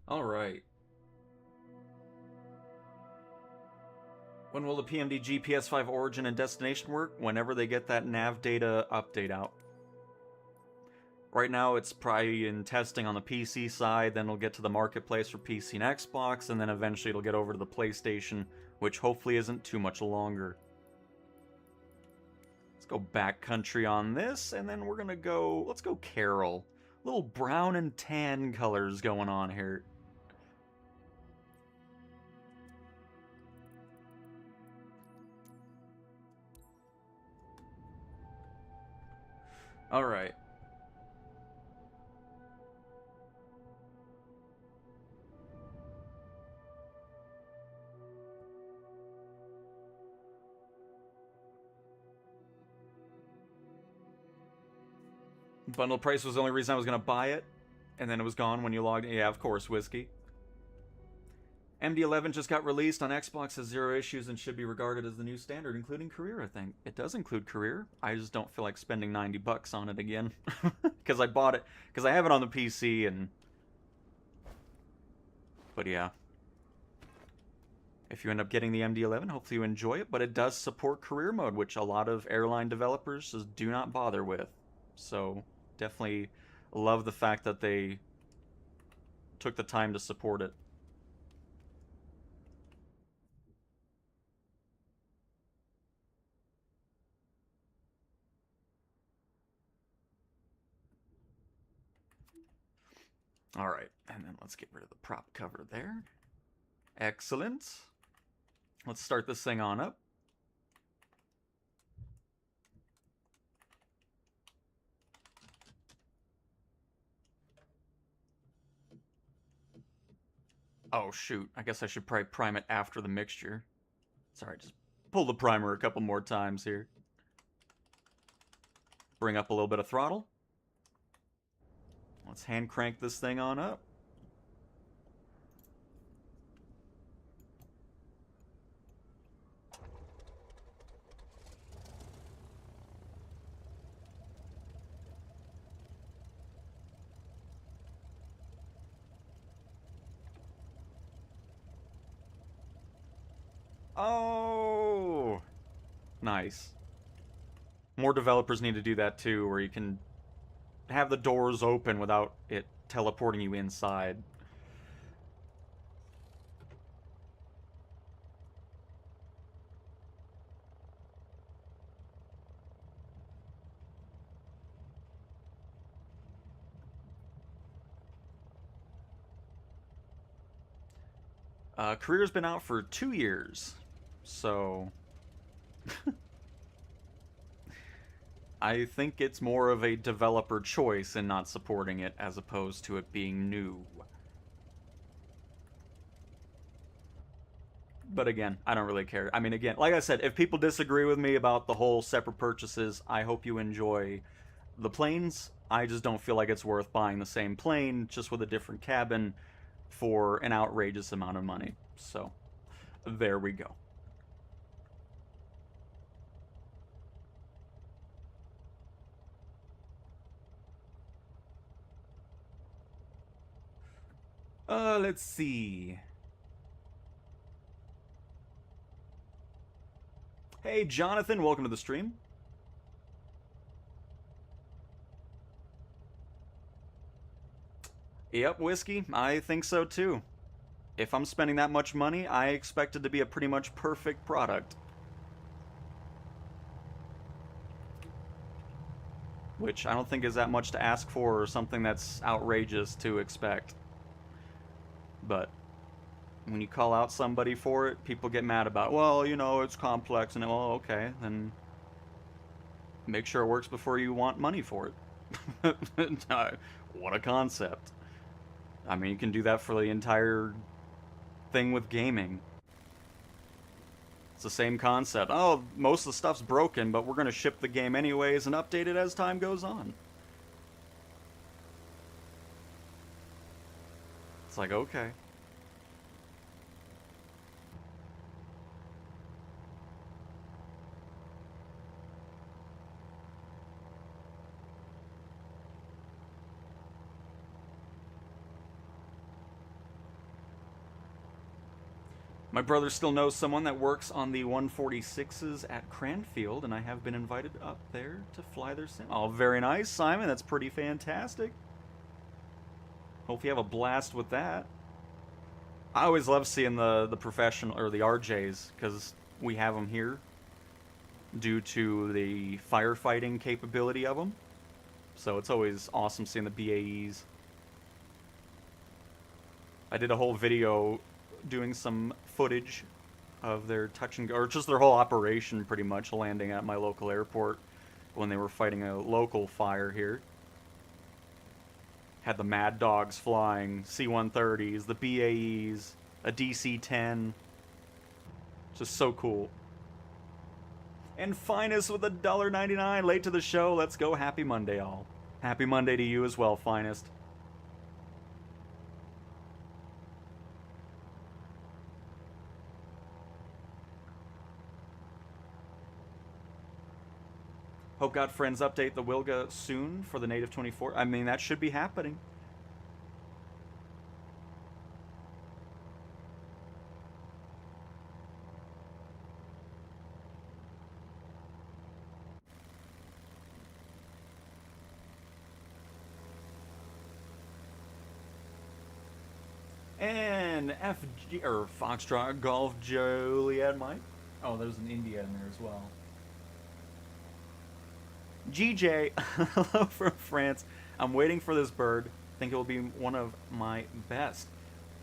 All right. When will the PMDG PS5 origin and destination work? Whenever they get that nav data update out. Right now, it's probably in testing on the PC side, then it'll get to the Marketplace for PC and Xbox, and then eventually it'll get over to the PlayStation, which hopefully isn't too much longer. Let's go backcountry on this, and then we're gonna go... Let's go Carol. Little brown and tan colors going on here. Alright. Bundle price was the only reason I was going to buy it, and then it was gone when you logged in. Yeah, of course, whiskey. MD11 just got released on Xbox, has 0 issues, and should be regarded as the new standard, including career, I think. It does include career. I just don't feel like spending 90 bucks on it again. Because I bought it, because I have it on the PC, and... But yeah. If you end up getting the MD11, hopefully you enjoy it, but it does support career mode, which a lot of airline developers just do not bother with. So, definitely love the fact that they took the time to support it. Alright, and then let's get rid of the prop cover there. Excellent. Let's start this thing on up. Oh shoot, I guess I should probably prime it after the mixture. Sorry, just pull the primer a couple more times here. Bring up a little bit of throttle. Let's hand crank this thing on up. Oh, nice. More developers need to do that too, where you can have the doors open without it teleporting you inside. Career's been out for 2 years, so... I think it's more of a developer choice in not supporting it as opposed to it being new. But again, I don't really care. I mean, again, like I said, if people disagree with me about the whole separate purchases, I hope you enjoy the planes. I just don't feel like it's worth buying the same plane, just with a different cabin, for an outrageous amount of money. So, There we go. Let's see. Hey, Jonathan, welcome to the stream. Yep, Whiskey, I think so too. If I'm spending that much money, I expect it to be a pretty much perfect product. Which I don't think is that much to ask for or something that's outrageous to expect. But when you call out somebody for it, people get mad about it. Well, you know, it's complex, and well, okay, then make sure it works before you want money for it. What a concept. I mean, you can do that for the entire thing with gaming. It's the same concept. Oh, most of the stuff's broken, but we're going to ship the game anyways and update it as time goes on. It's like, okay. My brother still knows someone that works on the 146s at Cranfield, and I have been invited up there to fly their sim. Oh, very nice, Simon. That's pretty fantastic. Hope you have a blast with that. I always love seeing the professional, or the RJs, because we have them here due to the firefighting capability of them. So it's always awesome seeing the BAEs. I did a whole video doing some footage of their touch and go, or just their whole operation pretty much, landing at my local airport when they were fighting a local fire here. Had the Mad Dogs flying, C-130s, the BAEs, a DC-10. Just so cool. And Finest with $1.99, late to the show. Let's go. Happy Monday, all. Happy Monday to you as well, Finest. Hope Got Friends update the Wilga soon for the Native 24. I mean, that should be happening. And FG, or Foxtrot Golf Juliet Mike. Oh, there's an India in there as well. GJ, hello from France. I'm waiting for this bird. Think it will be one of my best.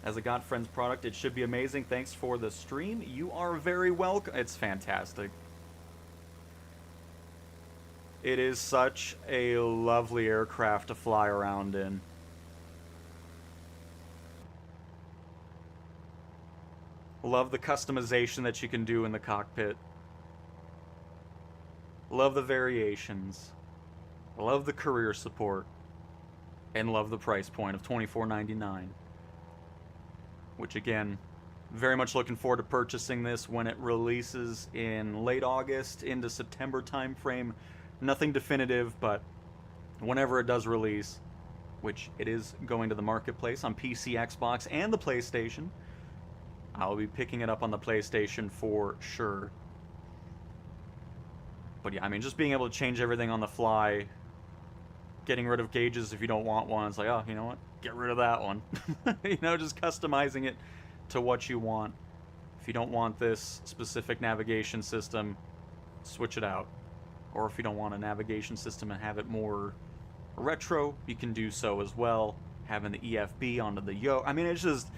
As a Got Friends product, it should be amazing. Thanks for the stream. You are very welcome. It's fantastic. It is such a lovely aircraft to fly around in. Love the customization that you can do in the cockpit. Love the variations. Love the career support. And love the price point of $24.99. Which again, very much looking forward to purchasing this when it releases in late August into September timeframe. Nothing definitive, but whenever it does release, which it is going to the marketplace on PC, Xbox, and the PlayStation, I'll be picking it up on the PlayStation for sure. But yeah, I mean, just being able to change everything on the fly, getting rid of gauges if you don't want one, it's like, oh, you know what? Get rid of that one. You know, just customizing it to what you want. If you don't want this specific navigation system, switch it out. Or if you don't want a navigation system and have it more retro, you can do so as well. Having the EFB onto the yoke. I mean, it's just...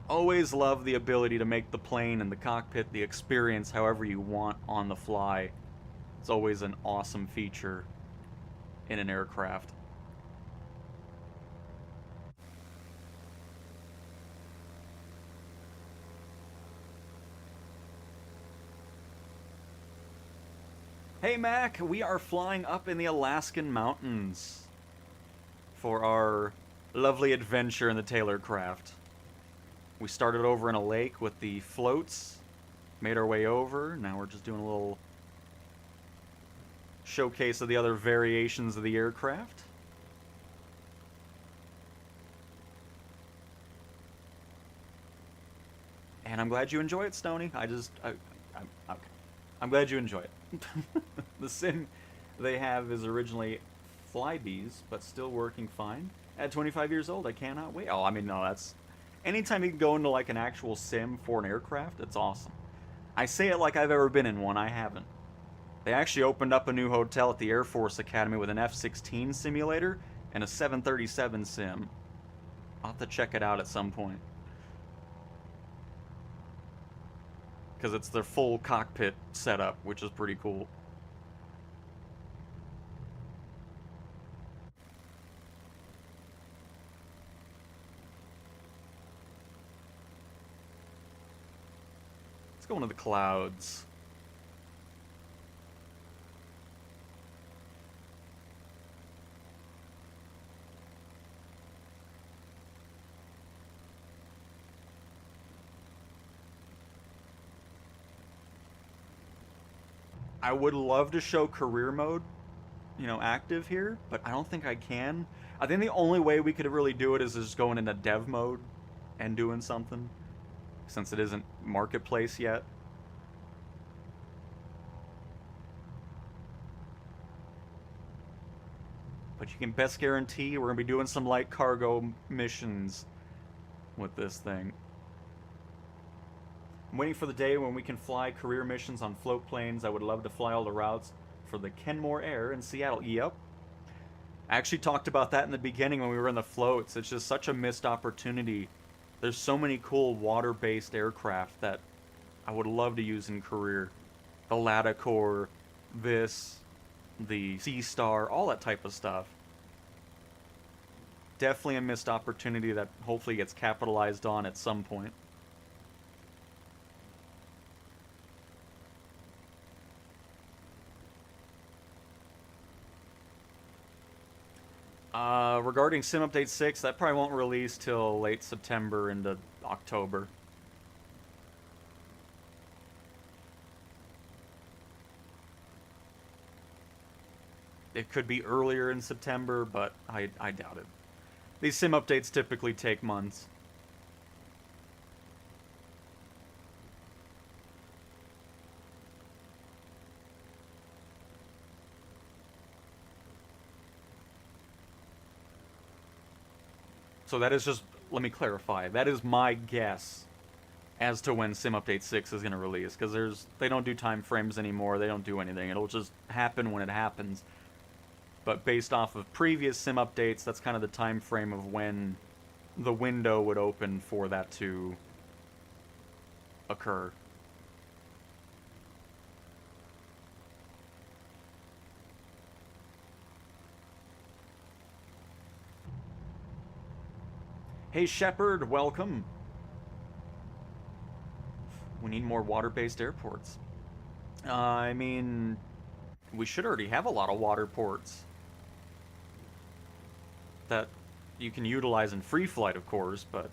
always love the ability to make the plane and the cockpit, the experience, however you want on the fly. It's always an awesome feature in an aircraft. Hey Mac, we are flying up in the Alaskan mountains for our lovely adventure in the Taylorcraft. We started over in a lake with the floats, made our way over. Now we're just doing a little showcase of the other variations of the aircraft. And I'm glad you enjoy it, Stony. I'm glad you enjoy it. The sim they have is originally Flybees, but still working fine. At 25 years old, I cannot wait. Oh, I mean, no, that's... Anytime you can go into, like, an actual sim for an aircraft, it's awesome. I say it like I've ever been in one. I haven't. They actually opened up a new hotel at the Air Force Academy with an F-16 simulator and a 737 sim. I'll have to check it out at some point. Because it's their full cockpit setup, which is pretty cool. Let's go into the clouds. I would love to show career mode, you know, active here, but I don't think I can. I think the only way we could really do it is just going into dev mode and doing something, since it isn't Marketplace yet. But you can best guarantee we're going to be doing some light cargo missions with this thing. I'm waiting for the day when we can fly career missions on float planes. I would love to fly all the routes for the Kenmore Air in Seattle. Yep. I actually talked about that in the beginning when we were in the floats. It's just such a missed opportunity. There's so many cool water-based aircraft that I would love to use in career. The Laticore, this, the Sea Star, all that type of stuff. Definitely a missed opportunity that hopefully gets capitalized on at some point. Regarding Sim Update 6, that probably won't release till late September into October. It could be earlier in September, but I doubt it. These Sim Updates typically take months. So that is just, let me clarify, that is my guess as to when Sim Update 6 is going to release, because they don't do time frames anymore, they don't do anything, it'll just happen when it happens. But based off of previous Sim Updates, that's kind of the time frame of when the window would open for that to occur. Hey Shepard, welcome. We need more water-based airports. I mean, we should already have a lot of water ports that you can utilize in free flight, of course, but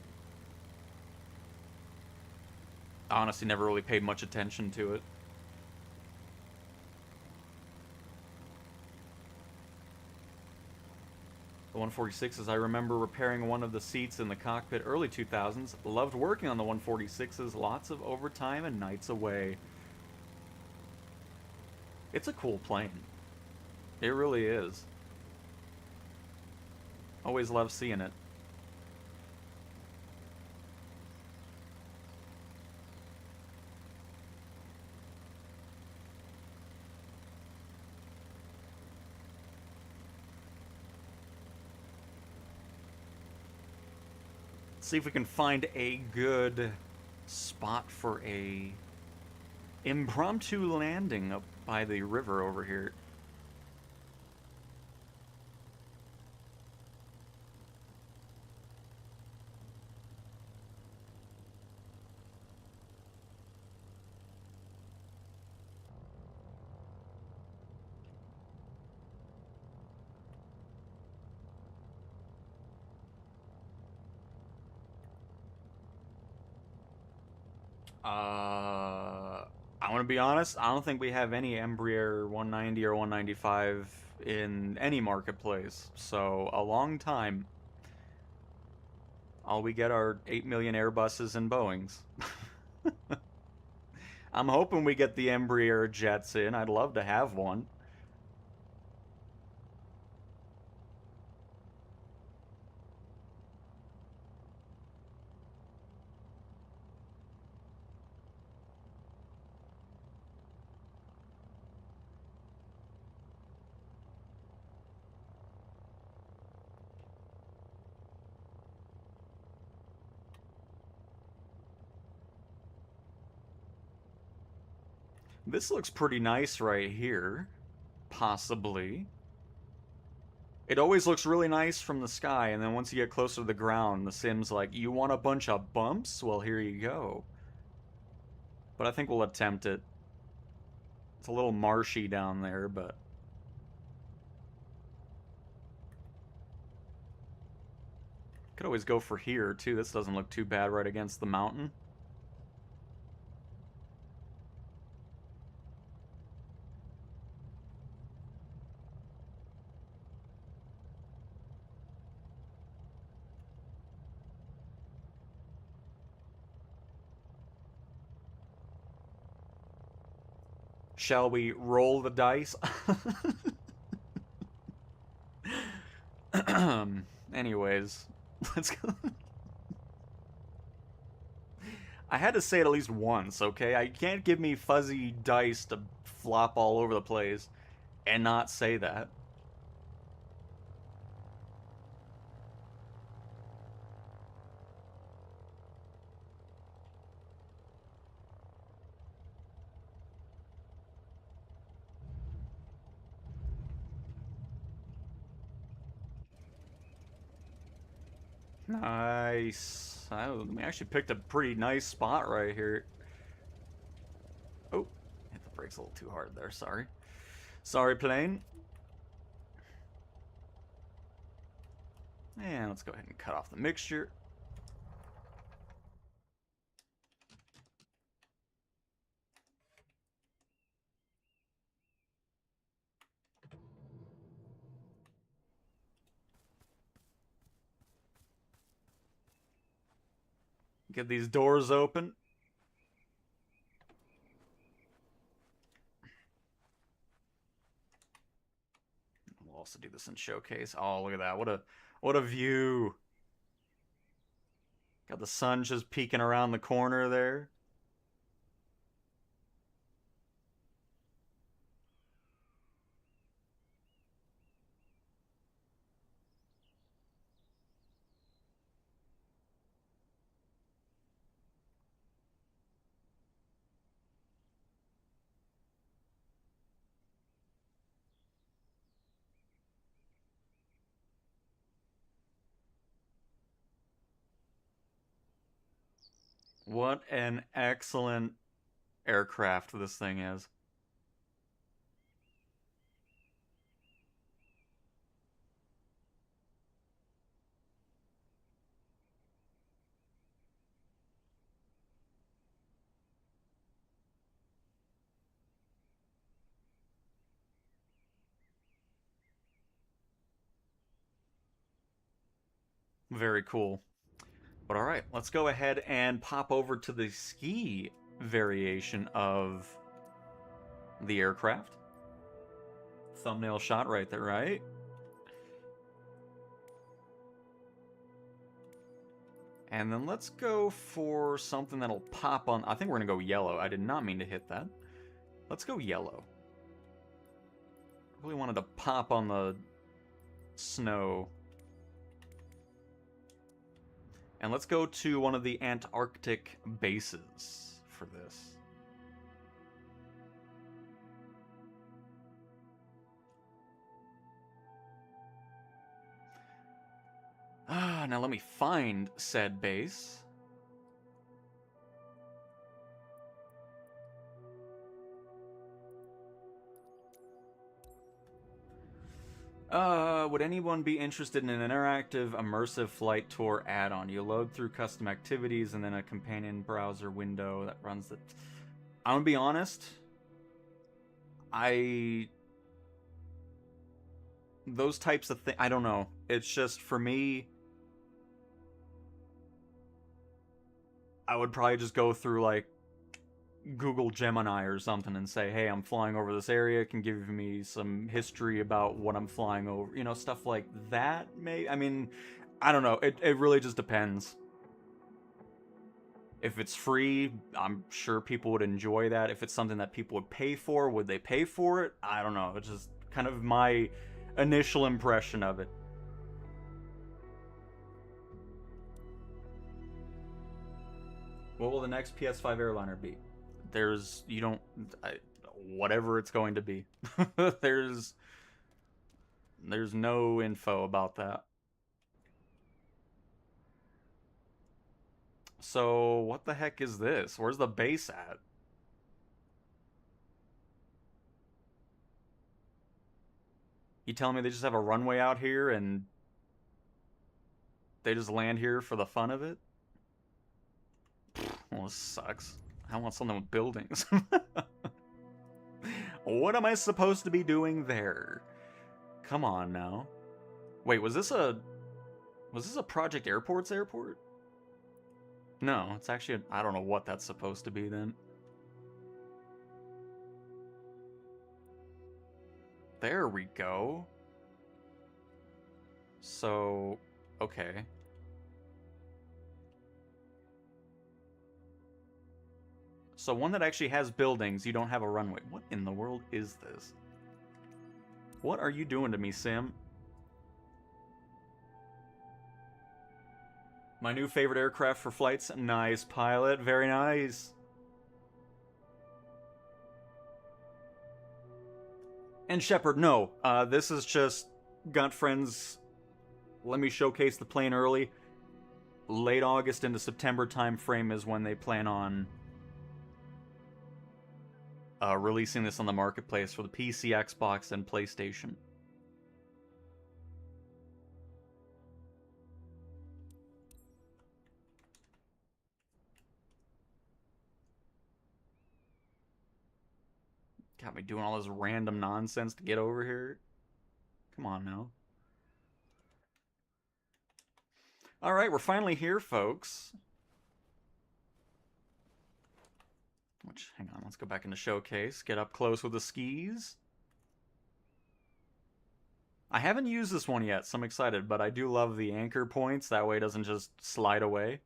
I honestly never really paid much attention to it. The 146s, I remember repairing one of the seats in the cockpit early 2000s. Loved working on the 146s, lots of overtime and nights away. It's a cool plane. It really is. Always love seeing it. See if we can find a good spot for a impromptu landing up by the river over here. I want to be honest, I don't think we have any Embraer 190 or 195 in any marketplace, so a long time. All we get are 8 million Airbuses and Boeings. I'm hoping we get the Embraer jets in. I'd love to have one. This looks pretty nice right here. Possibly. It always looks really nice from the sky, and then once you get closer to the ground, the sim's like, you want a bunch of bumps? Well, here you go. But I think we'll attempt it. It's a little marshy down there, but... Could always go for here, too. This doesn't look too bad right against the mountain. Shall we roll the dice? Anyways, let's go. I had to say it at least once, okay? I can't give me fuzzy dice to flop all over the place and not say that. Nice. We actually picked a pretty nice spot right here. Oh, hit the brakes a little too hard there. Sorry. Sorry, plane. And let's go ahead and cut off the mixture. Get these doors open. We'll also do this in showcase. Oh, look at that. What a view. Got the sun just peeking around the corner there. What an excellent aircraft this thing is. Very cool. But all right, let's go ahead and pop over to the ski variation of the aircraft. Thumbnail shot right there, right? And then let's go for something that'll pop on. I think we're going to go yellow. I did not mean to hit that. Let's go yellow. Really wanted to pop on the snow. And let's go to one of the Antarctic bases for this. Now let me find said base. Would anyone be interested in an interactive, immersive flight tour add-on? You load through custom activities and then a companion browser window that runs the... I'm gonna be honest. Those types of things, I don't know. It's just, for me, I would probably just go through, like, Google Gemini or something and say, hey, I'm flying over this area, can give me some history about what I'm flying over, you know, stuff like that. I mean, I don't know, it really just depends. If it's free, I'm sure people would enjoy that. If it's something that people would pay for, would they pay for it? I don't know, it's just kind of my initial impression of it. What will the next PS5 airliner be? Whatever it's going to be. there's no info about that. So what the heck is this? Where's the base at? You telling me they just have a runway out here and they just land here for the fun of it? Well, this sucks. I want something with buildings. What am I supposed to be doing there? Come on now. Wait, was this a Project Airports airport? No, it's actually I don't know what that's supposed to be then. There we go. So, okay. So one that actually has buildings, you don't have a runway. What in the world is this? What are you doing to me, Sim? My new favorite aircraft for flights. Nice, pilot. Very nice. And Shepard, no. This is just got friends. Let me showcase the plane early. Late August into September time frame is when they plan on releasing this on the marketplace for the PC, Xbox, and PlayStation. Got me doing all this random nonsense to get over here. Come on now. Alright, we're finally here, folks. Hang on, let's go back into Showcase. Get up close with the skis. I haven't used this one yet, so I'm excited, but I do love the anchor points. That way it doesn't just slide away.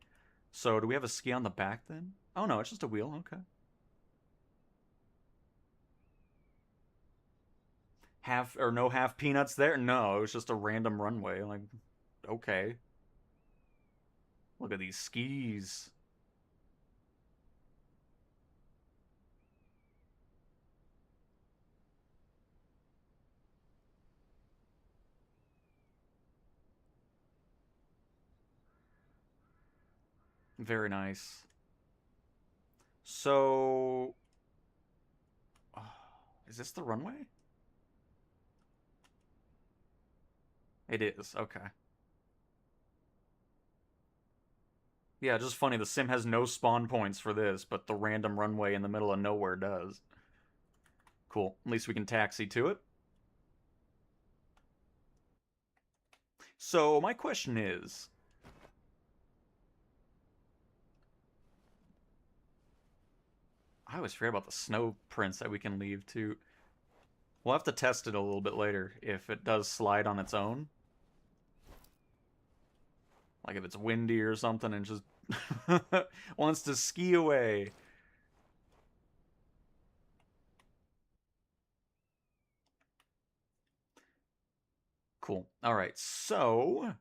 So, do we have a ski on the back then? Oh no, it's just a wheel, okay. No half peanuts there? No, it was just a random runway. Like, okay. Look at these skis. Very nice. So, is this the runway? It is, okay. Yeah, just funny, the sim has no spawn points for this, but the random runway in the middle of nowhere does. Cool, at least we can taxi to it. So, my question is... I always forget about the snow prints that we can leave, too. We'll have to test it a little bit later, if it does slide on its own. Like if it's windy or something and just wants to ski away. Cool. All right, so...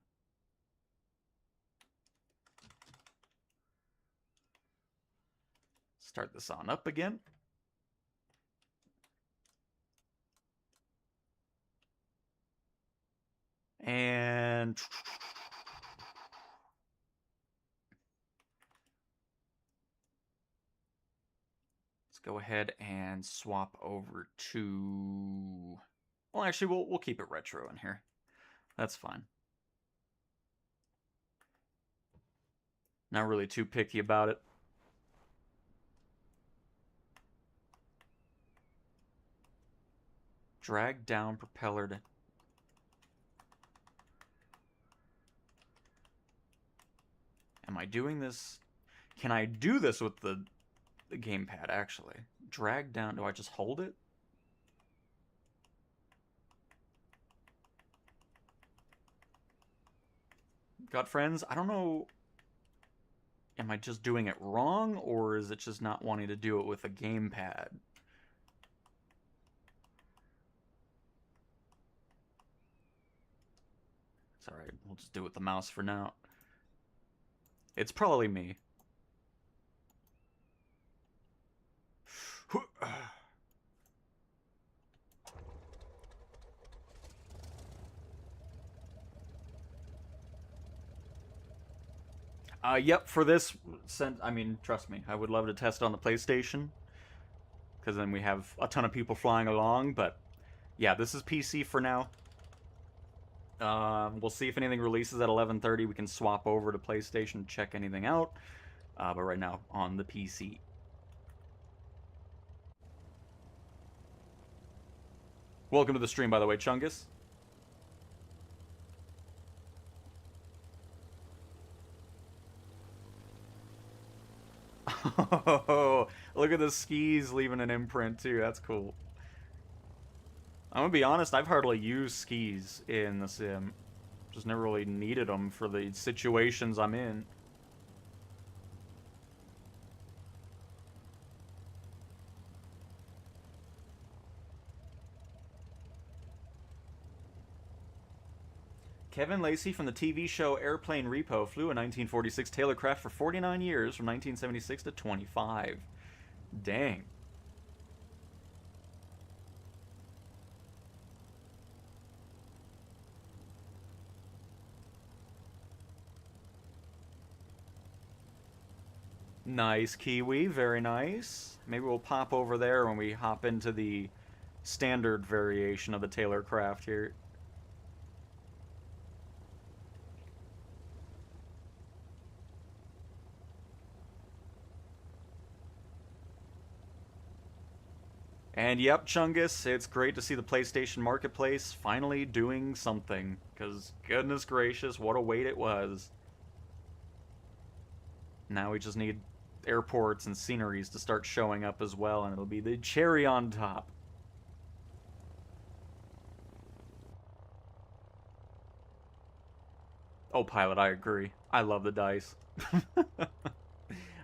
Start this on up again. And... Let's go ahead and swap over to... Well, actually, we'll keep it retro in here. That's fine. Not really too picky about it. Drag down propeller to... Am I doing this? Can I do this with the gamepad, actually? Drag down. Do I just hold it? Got friends? I don't know. Am I just doing it wrong, or is it just not wanting to do it with a gamepad? It's alright, we'll just do it with the mouse for now. It's probably me. Yep, for this, I mean, trust me, I would love to test it on the PlayStation, because then we have a ton of people flying along, but yeah, this is PC for now. We'll see if anything releases at 11:30. We can swap over to PlayStation, check anything out, but right now, on the PC. Welcome to the stream, by the way, Chungus. Oh, look at the skis leaving an imprint too. That's cool. I'm gonna be honest, I've hardly used skis in the sim. Just never really needed them for the situations I'm in. Kevin Lacey from the TV show Airplane Repo flew a 1946 Taylorcraft for 49 years from 1976 to 25. Dang. Nice, Kiwi. Very nice. Maybe we'll pop over there when we hop into the standard variation of the Taylorcraft here. And yep, Chungus, it's great to see the PlayStation Marketplace finally doing something. Because goodness gracious, what a wait it was. Now we just need airports and sceneries to start showing up as well, and it'll be the cherry on top. Oh, Pilot, I agree. I love the dice.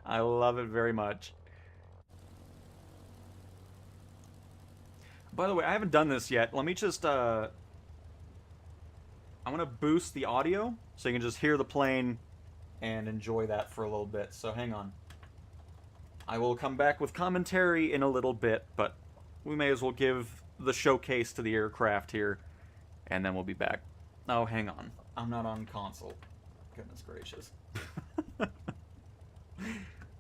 I love it very much. By the way, I haven't done this yet. Let me just, I want to boost the audio so you can just hear the plane and enjoy that for a little bit. So hang on. I will come back with commentary in a little bit, but we may as well give the showcase to the aircraft here, and then we'll be back. Oh, hang on. I'm not on console. Goodness gracious.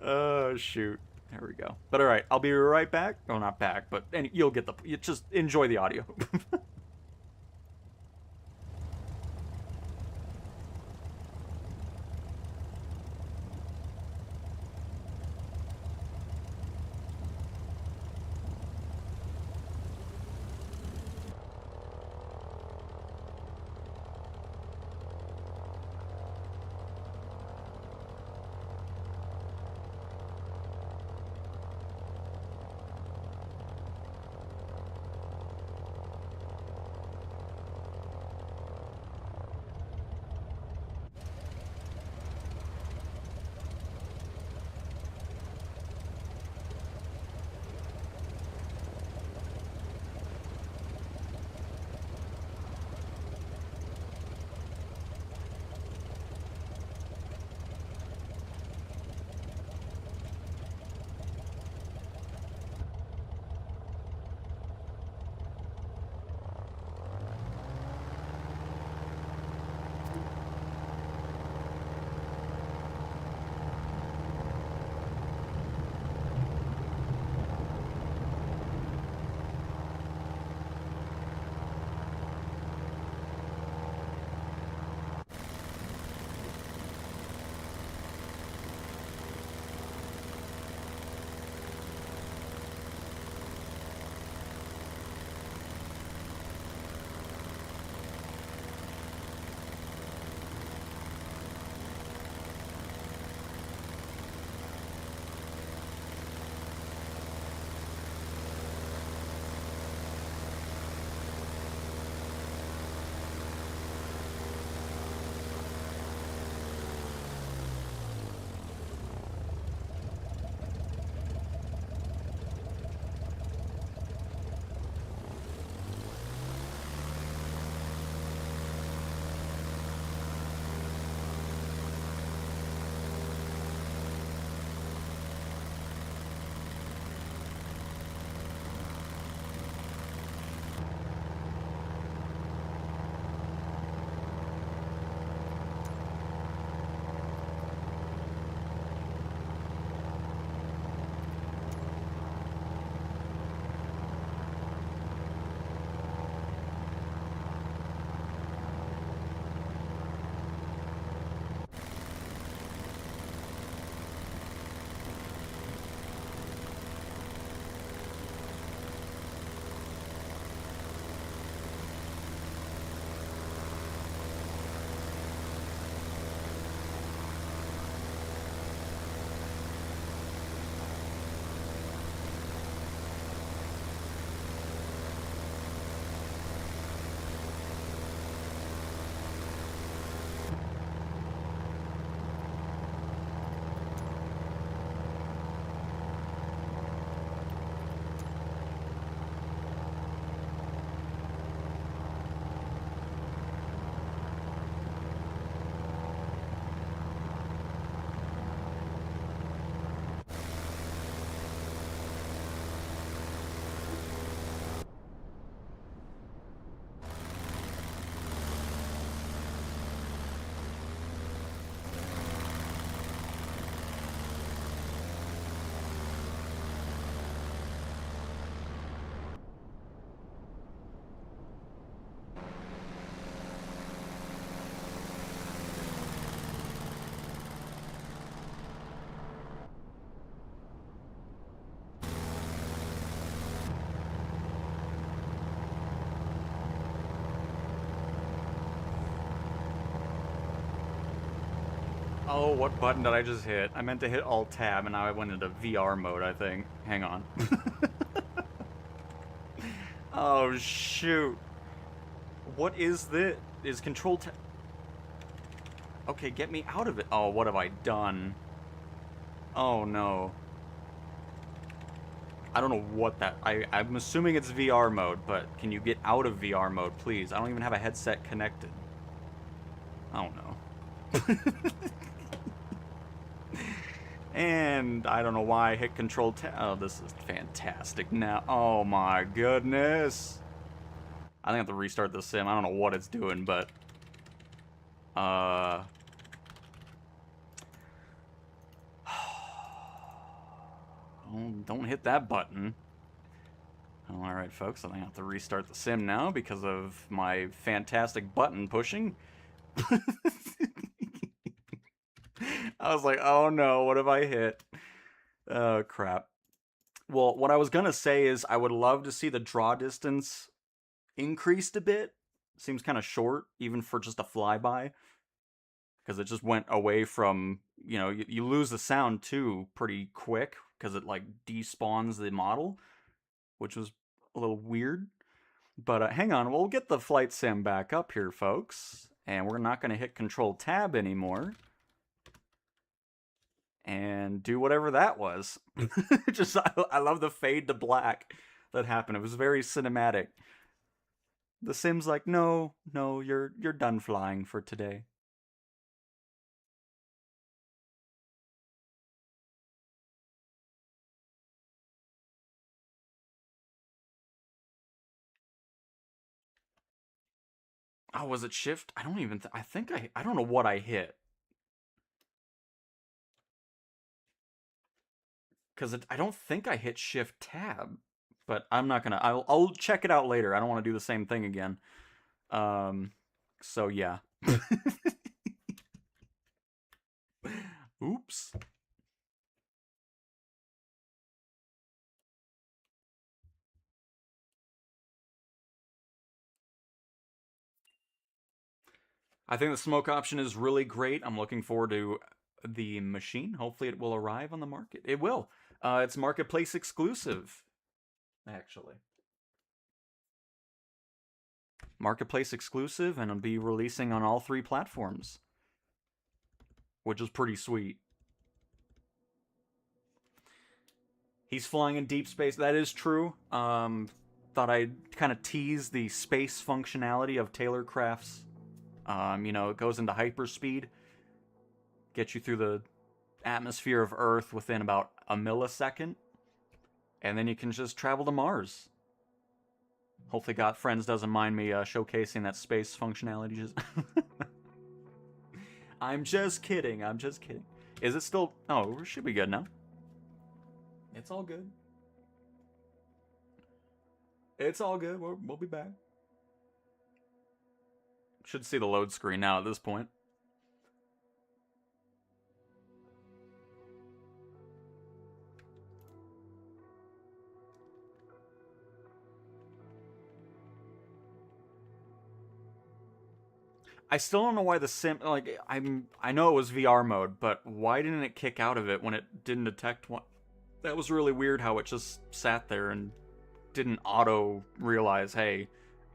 Oh, shoot. There we go. But alright, I'll be right back. Well, not back, but you'll get you just enjoy the audio. Oh, what button did I just hit? I meant to hit Alt-Tab, and now I went into VR mode, I think. Hang on. Oh, shoot. What is this? Is Control-Tab... Okay, get me out of it. Oh, what have I done? Oh, no. I don't know what that... I'm assuming it's VR mode, but can you get out of VR mode, please? I don't even have a headset connected. Oh, no. And I don't know why I hit Control-Tab. Oh, this is fantastic now. Oh, my goodness. I think I have to restart the sim. I don't know what it's doing, but... Don't hit that button. Alright, folks, I think I have to restart the sim now because of my fantastic button pushing. I was like, oh no, what have I hit? Oh, crap. Well, what I was gonna say is I would love to see the draw distance increased a bit. Seems kind of short, even for just a flyby. Because it just went away from, you lose the sound too pretty quick because it like despawns the model, which was a little weird. But hang on, we'll get the flight sim back up here, folks. And we're not going to hit Control-Tab anymore. And do whatever that was. Just, I love the fade to black that happened. It was very cinematic. The sim's like, no, you're done flying for today. Oh, was it shift? I don't even, I think I don't know what I hit. Because I don't think I hit shift tab. But I'm not gonna, I'll check it out later. I don't want to do the same thing again. So yeah. Oops. I think the smoke option is really great. I'm looking forward to the machine. Hopefully it will arrive on the market. It will. It's Marketplace exclusive, actually. Marketplace exclusive, and it'll be releasing on all 3 platforms, which is pretty sweet. He's flying in deep space. That is true. Thought I'd kind of tease the space functionality of Taylorcraft's. It goes into hyperspeed, gets you through the atmosphere of Earth within about a millisecond, and then you can just travel to Mars. Hopefully Got Friends doesn't mind me showcasing that space functionality. I'm just kidding. Is it still... Oh, we should be good now. It's all good. It's all good. We'll be back. Should see the load screen now at this point. I still don't know why the sim, like, I know it was VR mode, but why didn't it kick out of it when it didn't detect one? That was really weird how it just sat there and didn't auto realize, hey,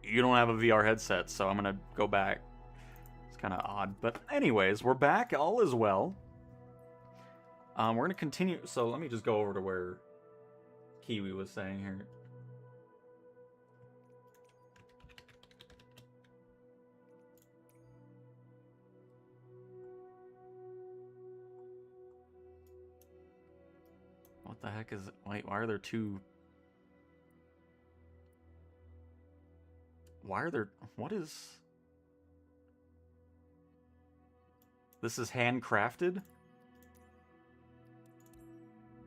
you don't have a VR headset, so I'm gonna go back. It's kind of odd, but anyways, we're back. All is well. We're gonna continue. So let me just go over to where Kiwi was saying here. What the heck is it? Wait, why are there two? Why are there... What is... This is handcrafted?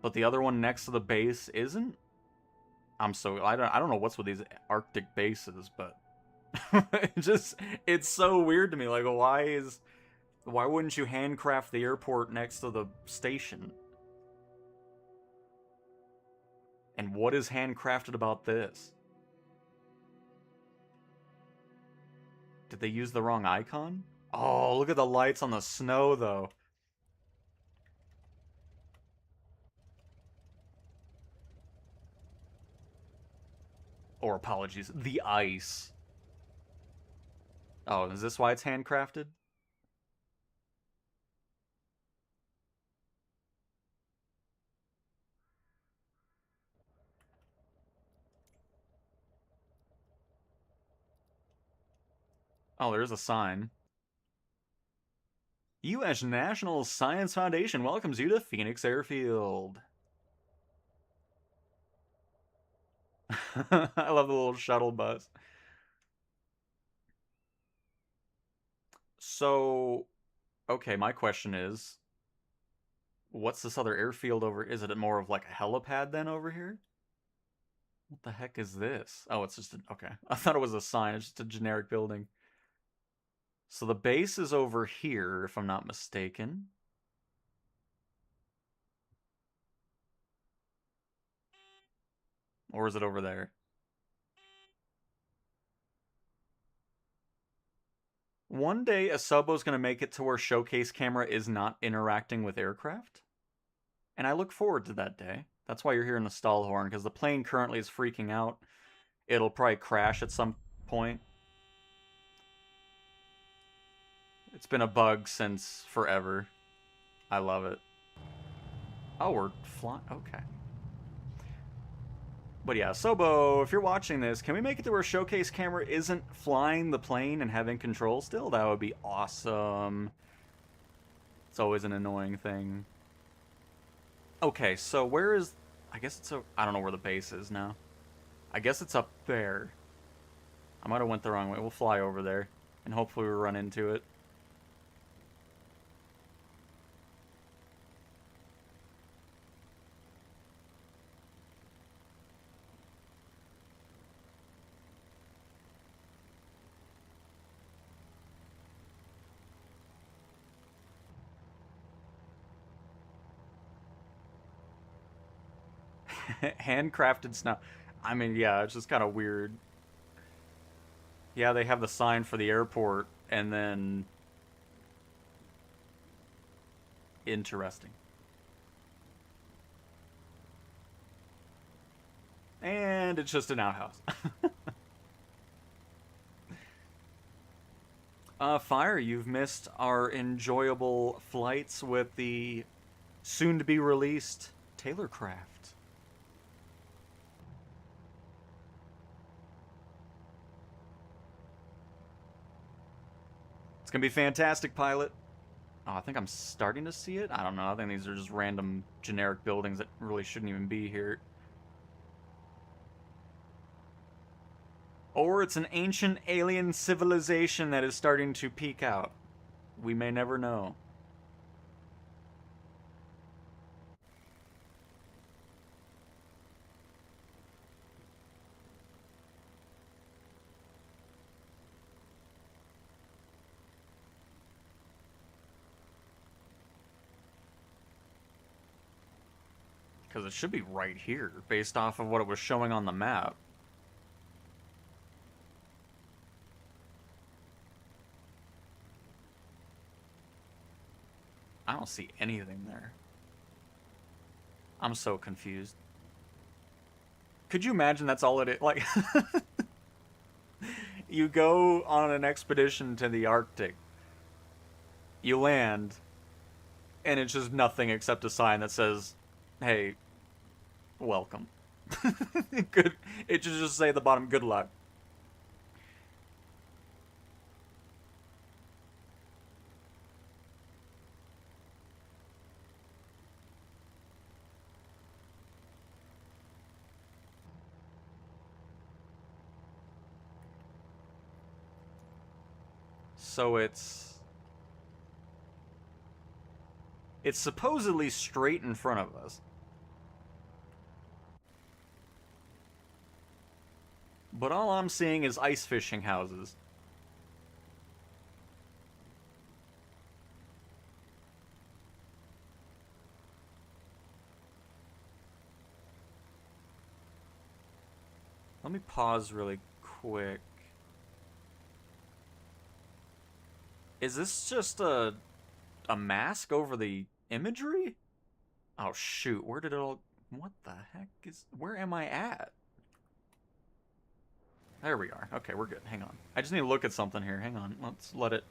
But the other one next to the base isn't? I don't know what's with these Arctic bases, but... It's so weird to me. Like, why wouldn't you handcraft the airport next to the station? And what is handcrafted about this? Did they use the wrong icon? Oh, look at the lights on the snow, though. Or apologies, the ice. Oh, is this why it's handcrafted? Oh, there's a sign. U.S. National Science Foundation welcomes you to Phoenix Airfield. I love the little shuttle bus. So, okay, my question is, what's this other airfield over? Is it more of like a helipad then over here? What the heck is this? Oh, it's just okay. I thought it was a sign. It's just a generic building. So the base is over here, if I'm not mistaken. Or is it over there? One day, Asobo's going to make it to where showcase camera is not interacting with aircraft. And I look forward to that day. That's why you're hearing the stall horn, because the plane currently is freaking out. It'll probably crash at some point. It's been a bug since forever. I love it. Oh, we're flying. Okay. But yeah, Sobo, if you're watching this, can we make it to where showcase camera isn't flying the plane and having control still? That would be awesome. It's always an annoying thing. Okay, so where is... I guess it's... I don't know where the base is now. I guess it's up there. I might have went the wrong way. We'll fly over there. And hopefully we'll run into it. Handcrafted snow. I mean, yeah, it's just kind of weird. Yeah, they have the sign for the airport, and then... Interesting. And it's just an outhouse. Fire, you've missed our enjoyable flights with the soon-to-be-released Taylorcraft. It's gonna be fantastic, pilot. Oh, I think I'm starting to see it. I don't know. I think these are just random generic buildings that really shouldn't even be here. Or it's an ancient alien civilization that is starting to peek out. We may never know. Because it should be right here, based off of what it was showing on the map. I don't see anything there. I'm so confused. Could you imagine that's all it is? Like, you go on an expedition to the Arctic, you land, and it's just nothing except a sign that says, hey, welcome. Good. It should just say at the bottom, good luck. So it's supposedly straight in front of us. But all I'm seeing is ice fishing houses. Let me pause really quick. Is this just a mask over the imagery? Oh shoot, where did it all... What the heck is... Where am I at? There we are. Okay, we're good. Hang on. I just need to look at something here. Hang on. Let's let it...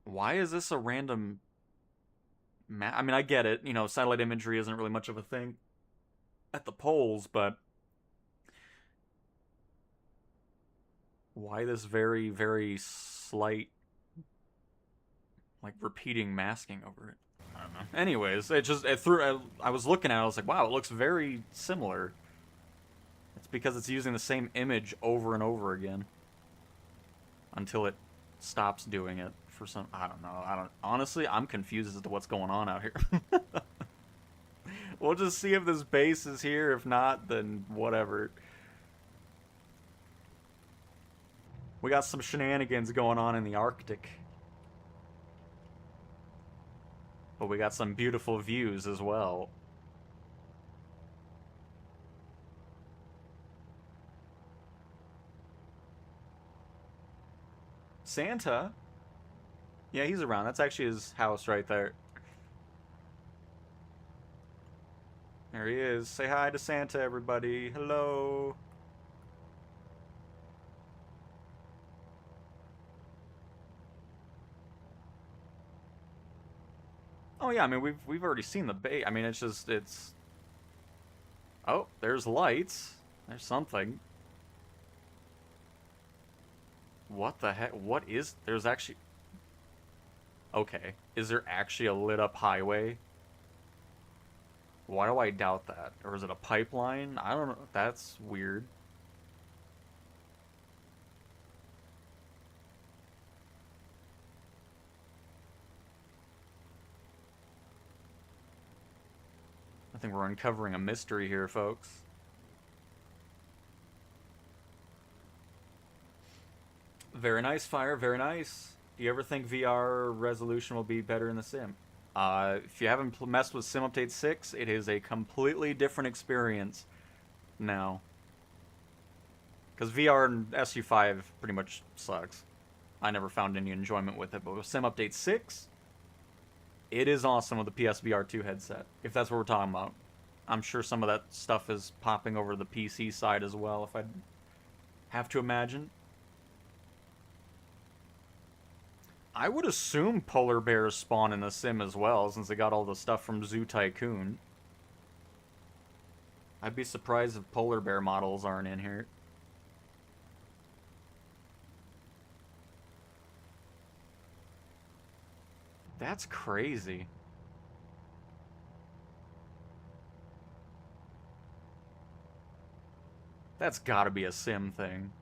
Why is this a random... I mean, I get it. You know, satellite imagery isn't really much of a thing at the poles, but... Why this very, very slight, like, repeating masking over it? I don't know. Anyways, I was looking at it, I was like, wow, it looks very similar. It's because it's using the same image over and over again. Until it stops doing it for some... I don't know. Honestly, I'm confused as to what's going on out here. We'll just see if this base is here. If not, then whatever. We got some shenanigans going on in the Arctic. But we got some beautiful views as well. Santa? Yeah, he's around. That's actually his house right there. There he is. Say hi to Santa, everybody. Hello. Oh yeah, I mean we've already seen the bait. I mean it's oh, there's lights. There's something. What the heck? What is... There's actually... Okay. Is there actually a lit up highway? Why do I doubt that? Or is it a pipeline? I don't know. That's weird. I think we're uncovering a mystery here, folks. Very nice, Fire. Very nice. Do you ever think VR resolution will be better in the sim? If you haven't messed with Sim Update 6, it is a completely different experience now. Because VR and SU5 pretty much sucks. I never found any enjoyment with it, but with Sim Update 6, it is awesome with the PSVR 2 headset, if that's what we're talking about. I'm sure some of that stuff is popping over the PC side as well, if I'd have to imagine. I would assume polar bears spawn in the sim as well, since they got all the stuff from Zoo Tycoon. I'd be surprised if polar bear models aren't in here. That's crazy. That's gotta be a sim thing.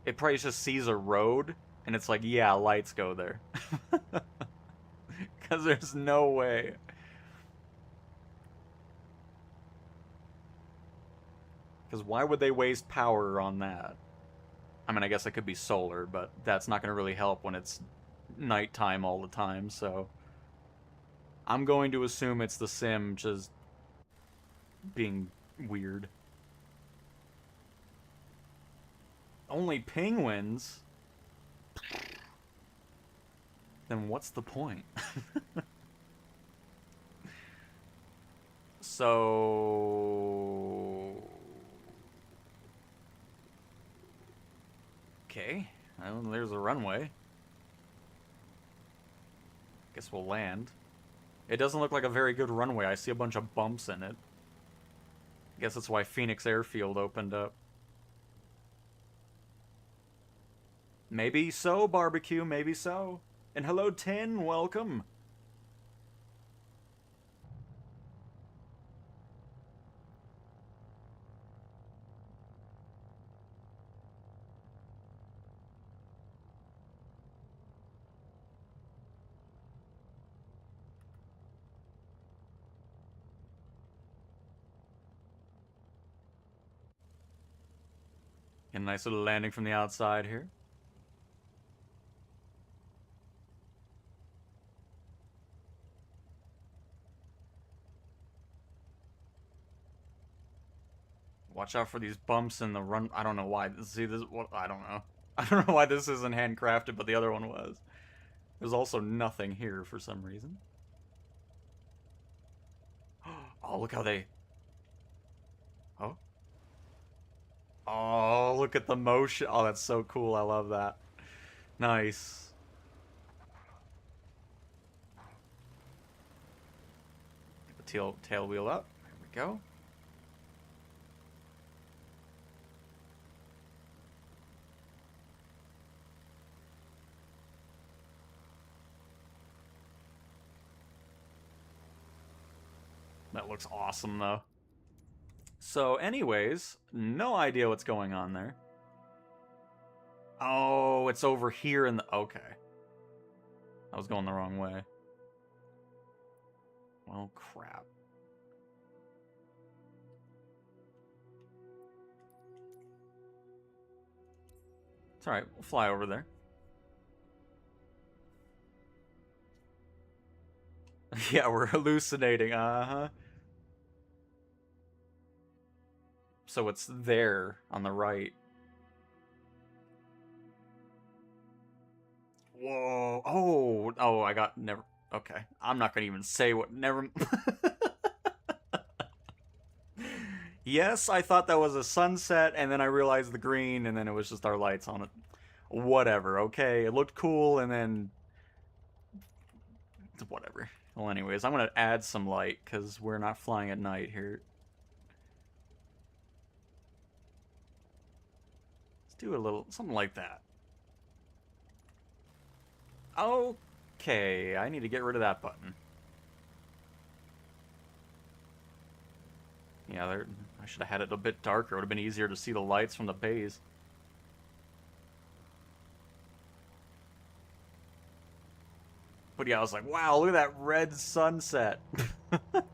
It probably just sees a road, and it's like, yeah, lights go there. Because there's no way. Because why would they waste power on that? I mean, I guess it could be solar, but that's not going to really help when it's nighttime all the time, so... I'm going to assume it's the sim just being weird. Only penguins? Then what's the point? So... Okay, well, there's a runway. Guess we'll land. It doesn't look like a very good runway. I see a bunch of bumps in it. Guess that's why Phoenix Airfield opened up. Maybe so, Barbecue, maybe so. And hello, Tin, welcome. A nice little landing from the outside here. Watch out for these bumps in the run. I don't know why. See this? What? I don't know. I don't know why this isn't handcrafted, but the other one was. There's also nothing here for some reason. Oh, look how they... Oh. Oh, look at the motion. Oh, that's so cool. I love that. Nice. Get the tail wheel up. There we go. That looks awesome, though. So, anyways, no idea what's going on there. Oh, it's over here in the... Okay. I was going the wrong way. Well, crap. It's alright, we'll fly over there. Yeah, we're hallucinating, uh-huh. So it's there on the right. Whoa. Oh, I got never. Okay. I'm not going to even say what. Never. Yes, I thought that was a sunset, and then I realized the green, and then it was just our lights on it. Whatever, okay? It looked cool, and then. Whatever. Well, anyways, I'm going to add some light, because we're not flying at night here. Do a little something like that. Okay, I need to get rid of that button. Yeah, I should have had it a bit darker. It would have been easier to see the lights from the bays. But yeah, I was like, wow, look at that red sunset. It's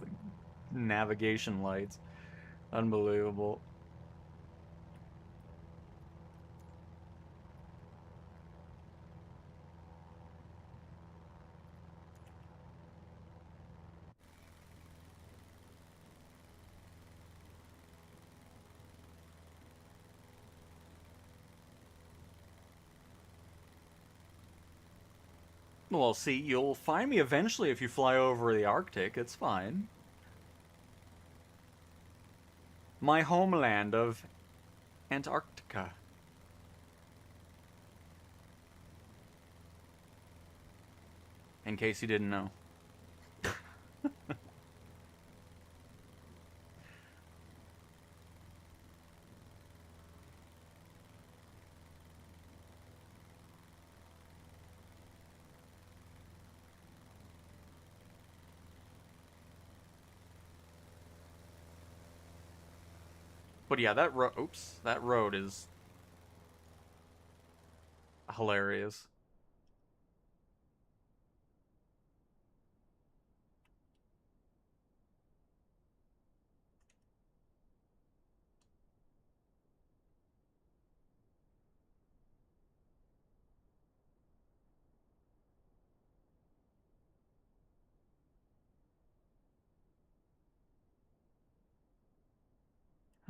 the navigation lights. Unbelievable. Well, see, you'll find me eventually if you fly over the Arctic. It's fine. My homeland of Antarctica. In case you didn't know. But yeah, that road. Oops, that road is hilarious.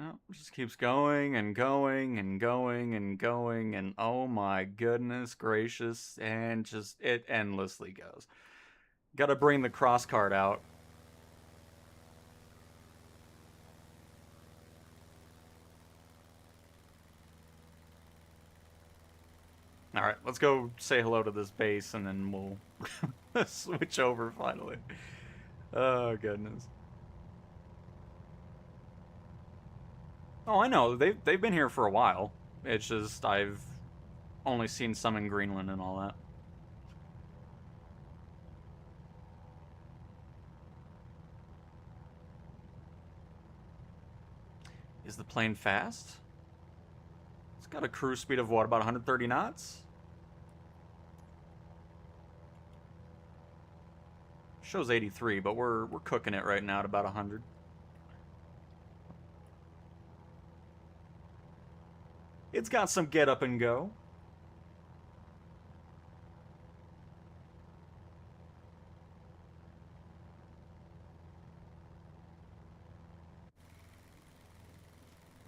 Oh, it just keeps going and going and going and going, and oh my goodness gracious, and just it endlessly goes. Gotta bring the cross card out. Alright, let's go say hello to this base, and then we'll switch over finally. Oh, goodness. Oh, I know. They've been here for a while. It's just I've only seen some in Greenland and all that. Is the plane fast? It's got a cruise speed of what, about 130 knots? Shows 83, but we're cooking it right now at about 100. It's got some get up and go.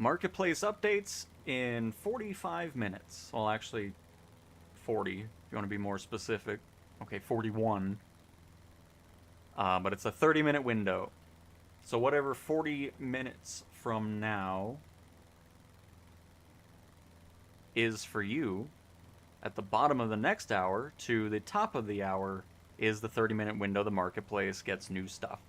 Marketplace updates in 45 minutes. Well, actually, 40, if you want to be more specific. Okay, 41. But it's a 30-minute window. So whatever 40 minutes from now is for you, at the bottom of the next hour to the top of the hour is the 30-minute window the Marketplace gets new stuff.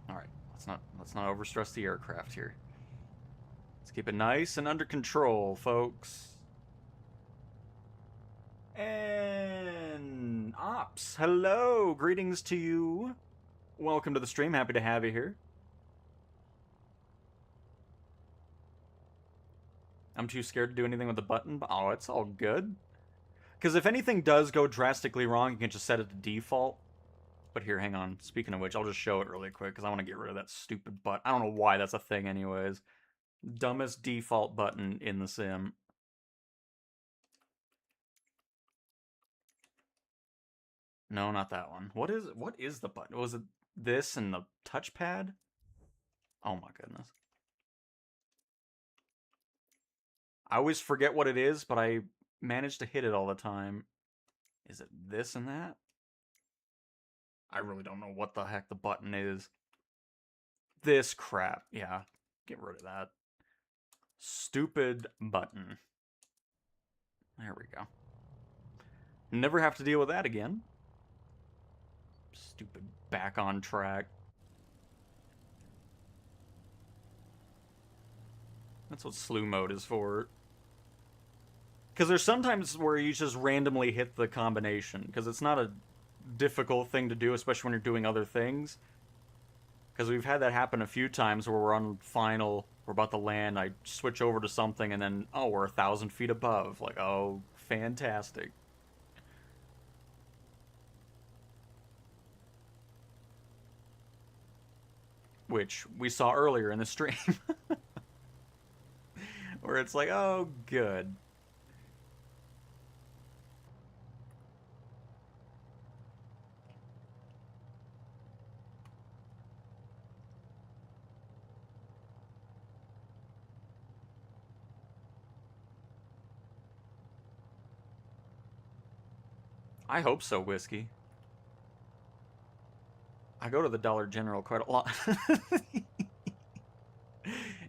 Alright, let's not overstress the aircraft here. Let's keep it nice and under control, folks. And Ops, hello, greetings to you. Welcome to the stream, happy to have you here. I'm too scared to do anything with the button. Oh, it's all good. Because if anything does go drastically wrong, you can just set it to default. But here, hang on. Speaking of which, I'll just show it really quick because I want to get rid of that stupid button. I don't know why that's a thing anyways. Dumbest default button in the sim. No, not that one. What is the button? Was it this and the touchpad? Oh my goodness. I always forget what it is, but I manage to hit it all the time. Is it this and that? I really don't know what the heck the button is. This crap. Yeah, get rid of that. Stupid button. There we go. Never have to deal with that again. Stupid back on track. That's what slew mode is for. Because there's sometimes where you just randomly hit the combination. Because it's not a difficult thing to do, especially when you're doing other things. Because we've had that happen a few times where we're on final, we're about to land, I switch over to something, and then, oh, we're 1,000 feet above. Like, oh, fantastic. Which we saw earlier in the stream. Where it's like, oh, good. I hope so, Whiskey. I go to the Dollar General quite a lot.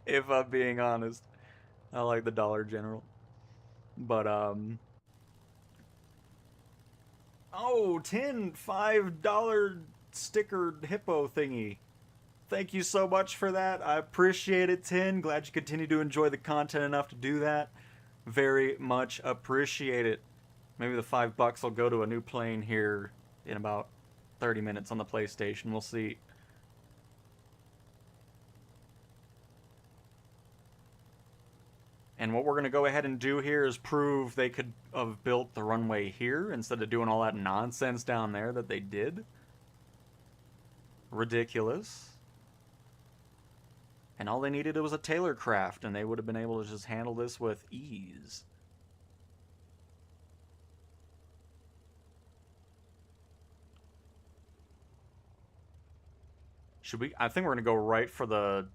If I'm being honest. I like the Dollar General. But, oh, 10 $5 sticker hippo thingy. Thank you so much for that. I appreciate it, Tin. Glad you continue to enjoy the content enough to do that. Very much appreciate it. Maybe the $5 will go to a new plane here in about 30 minutes on the PlayStation. We'll see. And what we're going to go ahead and do here is prove they could have built the runway here instead of doing all that nonsense down there that they did. Ridiculous. And all they needed was a Taylorcraft, and they would have been able to just handle this with ease. Should we? I think we're going to go right for the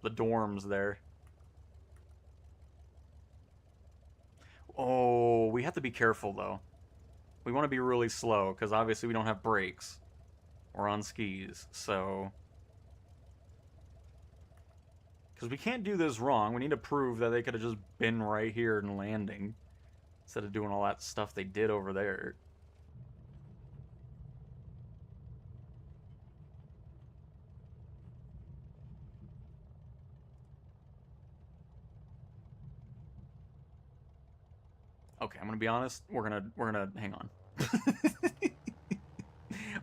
dorms there. Oh, we have to be careful, though. We want to be really slow, because obviously we don't have brakes. We're on skis, so... Because we can't do this wrong. We need to prove that they could have just been right here and landing. Instead of doing all that stuff they did over there. Okay, I'm gonna be honest. We're gonna hang on.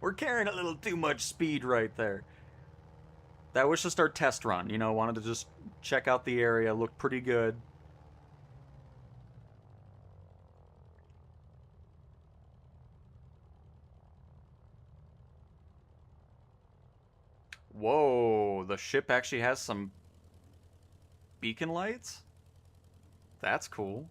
We're carrying a little too much speed right there. That was just our test run, you know, wanted to just check out the area, looked pretty good. Whoa, the ship actually has some beacon lights? That's cool.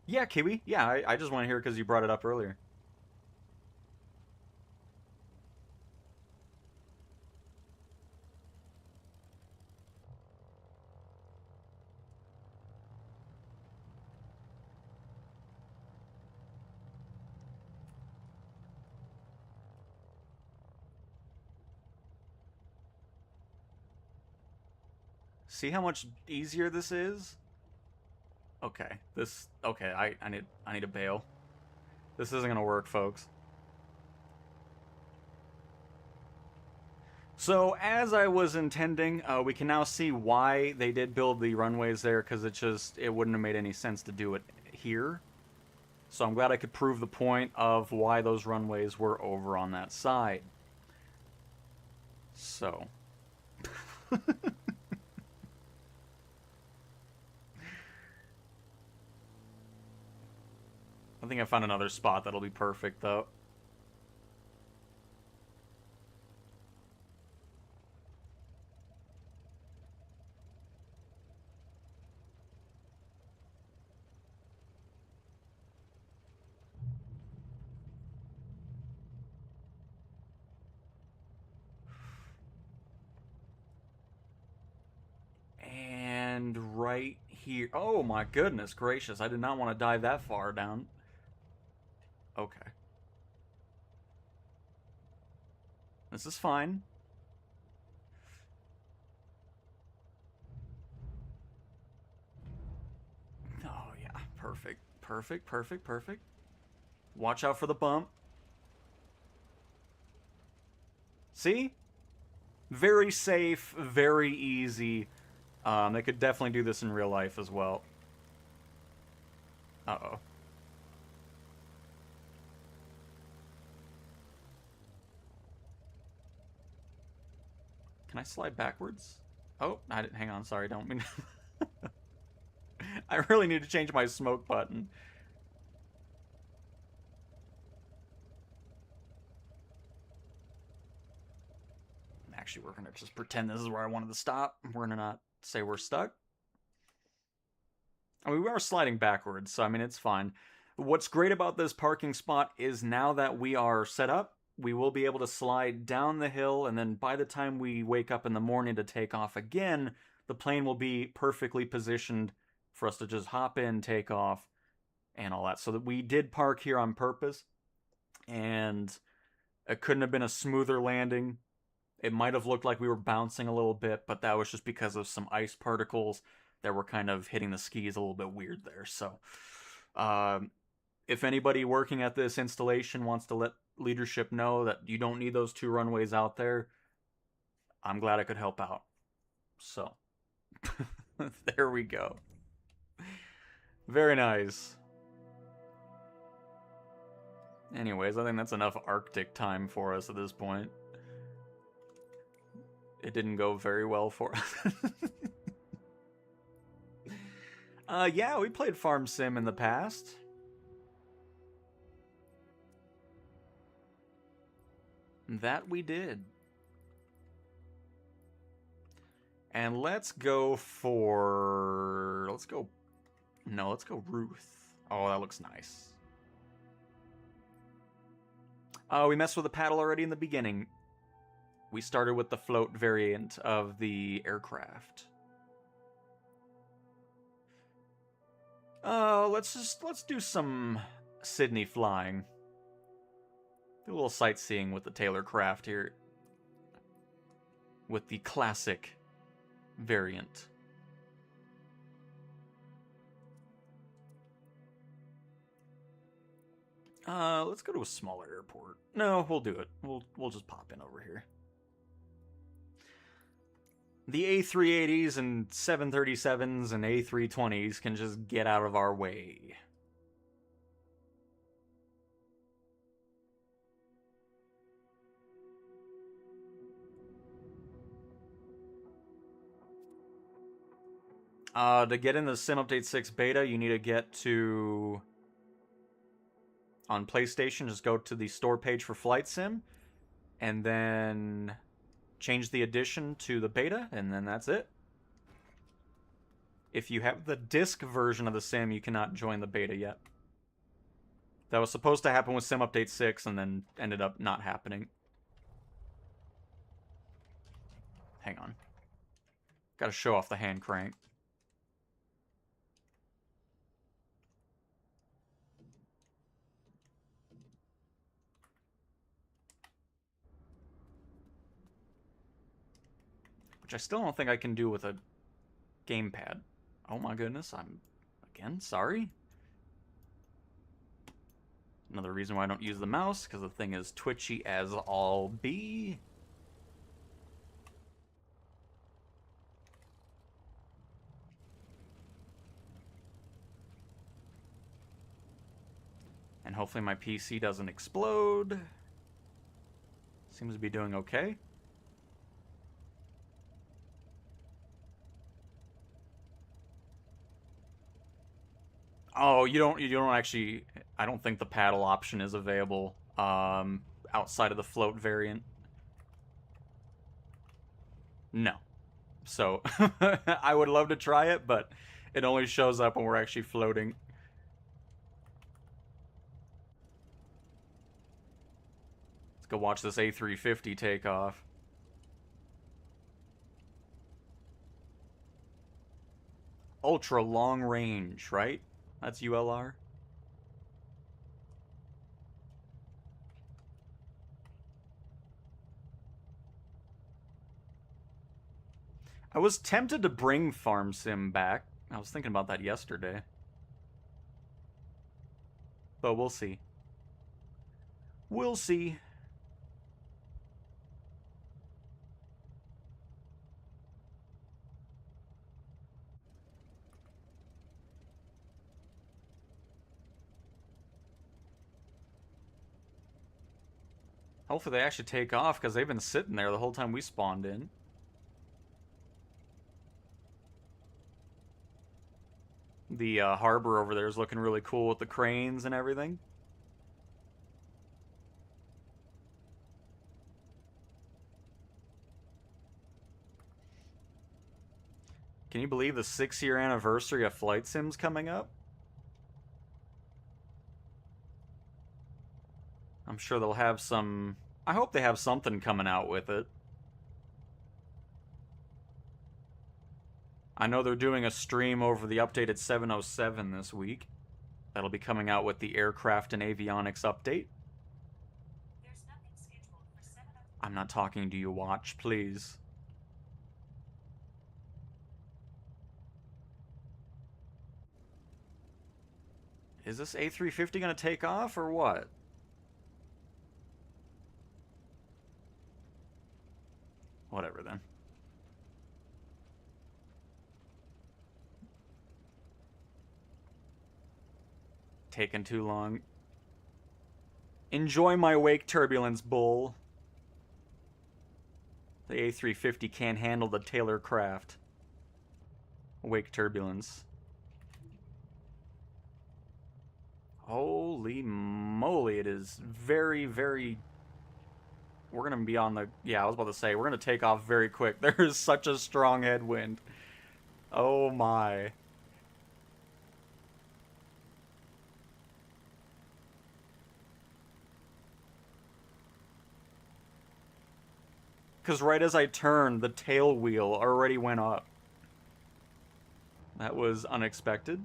Yeah, Kiwi. Yeah, I just want to hear because you brought it up earlier. See how much easier this is? Okay, I need a bail. This isn't gonna work, folks. So as I was intending, we can now see why they did build the runways there, because it wouldn't have made any sense to do it here. So I'm glad I could prove the point of why those runways were over on that side. So. I think I found another spot that'll be perfect, though. And right here. Oh my goodness gracious, I did not want to dive that far down. Okay. This is fine. Oh yeah, perfect. Perfect, perfect, perfect. Watch out for the bump. See? Very safe, very easy. They could definitely do this in real life as well. Uh-oh. Can I slide backwards? Oh, I didn't. Hang on, sorry, don't mean. I really need to change my smoke button. Actually, we're gonna just pretend this is where I wanted to stop. We're gonna not say we're stuck. I mean, we are sliding backwards, so I mean, it's fine. What's great about this parking spot is now that we are set up, we will be able to slide down the hill, and then by the time we wake up in the morning to take off again, the plane will be perfectly positioned for us to just hop in, take off, and all that. So that we did park here on purpose, and it couldn't have been a smoother landing. It might have looked like we were bouncing a little bit, but that was just because of some ice particles that were kind of hitting the skis a little bit weird there. So, if anybody working at this installation wants to let leadership know that you don't need those two runways out there, I'm glad I could help out. So, there we go. Very nice. Anyways, I think that's enough Arctic time for us at this point. It didn't go very well for us. Yeah, we played Farm Sim in the past. That we did. And let's go for... Let's go Ruth. Oh, that looks nice. Oh, we messed with the paddle already in the beginning. We started with the float variant of the aircraft. Let's do some Sydney flying. Do a little sightseeing with the Taylorcraft here. With the classic variant. Let's go to a smaller airport. No, we'll do it. We'll just pop in over here. The A380s and 737s and A320s can just get out of our way. To get in the Sim Update 6 beta, you need to get to... On PlayStation, just go to the store page for Flight Sim, and then change the edition to the beta, and then that's it. If you have the disc version of the sim, you cannot join the beta yet. That was supposed to happen with Sim Update 6, and then ended up not happening. Hang on. Gotta show off the hand crank. Which I still don't think I can do with a gamepad. Oh my goodness, I'm... Again, sorry. Another reason why I don't use the mouse, because the thing is twitchy as all be. And hopefully my PC doesn't explode. Seems to be doing okay. Oh, you don't actually... I don't think the paddle option is available outside of the float variant. No. So, I would love to try it, but it only shows up when we're actually floating. Let's go watch this A350 take off. Ultra long range, right? That's ULR. I was tempted to bring Farm Sim back. I was thinking about that yesterday. But we'll see. We'll see. Hopefully they actually take off, because they've been sitting there the whole time we spawned in. The harbor over there is looking really cool with the cranes and everything. Can you believe the 6-year anniversary of Flight Sim's coming up? I'm sure they'll have some... I hope they have something coming out with it. I know they're doing a stream over the updated 707 this week. That'll be coming out with the aircraft and avionics update. There's nothing scheduled for 7. I'm not talking to you, watch, please. Is this A350 gonna take off, or what? Whatever, then. Taking too long. Enjoy my wake turbulence, bull. The A350 can't handle the Taylorcraft wake turbulence. Holy moly, it is very, very... We're going to be on the... Yeah, I was about to say, we're going to take off very quick. There is such a strong headwind. Oh my. Because right as I turned, the tail wheel already went up. That was unexpected.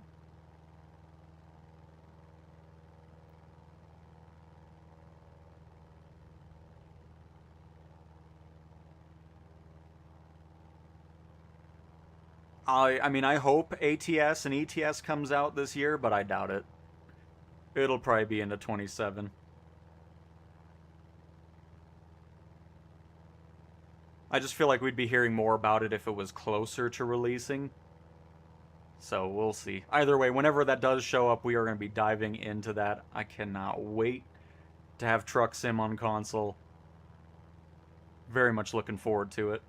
I mean, I hope ATS and ETS comes out this year, but I doubt it. It'll probably be into 27. I just feel like we'd be hearing more about it if it was closer to releasing. So we'll see. Either way, whenever that does show up, we are going to be diving into that. I cannot wait to have Truck Sim on console. Very much looking forward to it.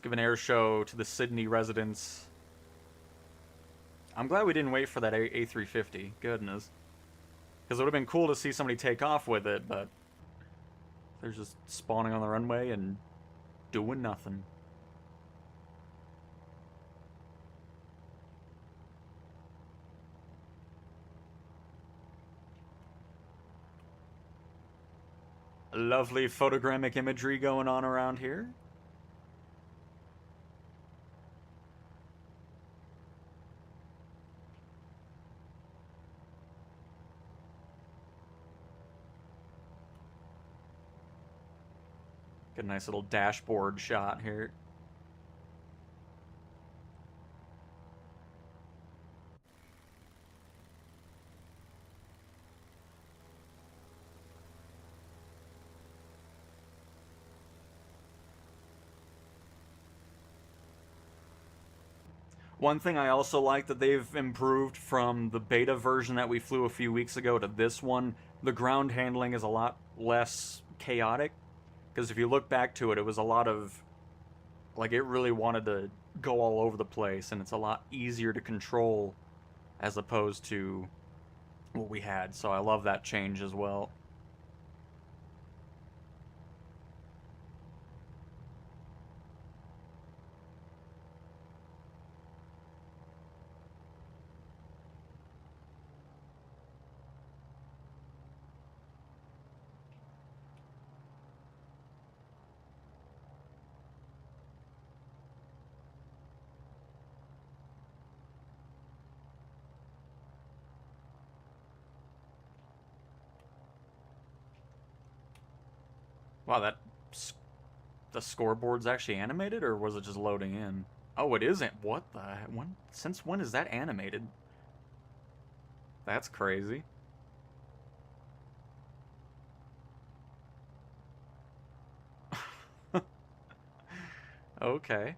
give an air show to the Sydney residents. I'm glad we didn't wait for that A350. Goodness. Because it would have been cool to see somebody take off with it, but they're just spawning on the runway and doing nothing. Lovely photogrammic imagery going on around here. Get a nice little dashboard shot here. One thing I also like that they've improved from the beta version that we flew a few weeks ago to this one, the ground handling is a lot less chaotic. Because if you look back to it, it was a lot of, like, it really wanted to go all over the place, and it's a lot easier to control as opposed to what we had. So I love that change as well. Wow, the scoreboard's actually animated, or was it just loading in? Oh, it isn't. What the? When? Since when is that animated? That's crazy. Okay.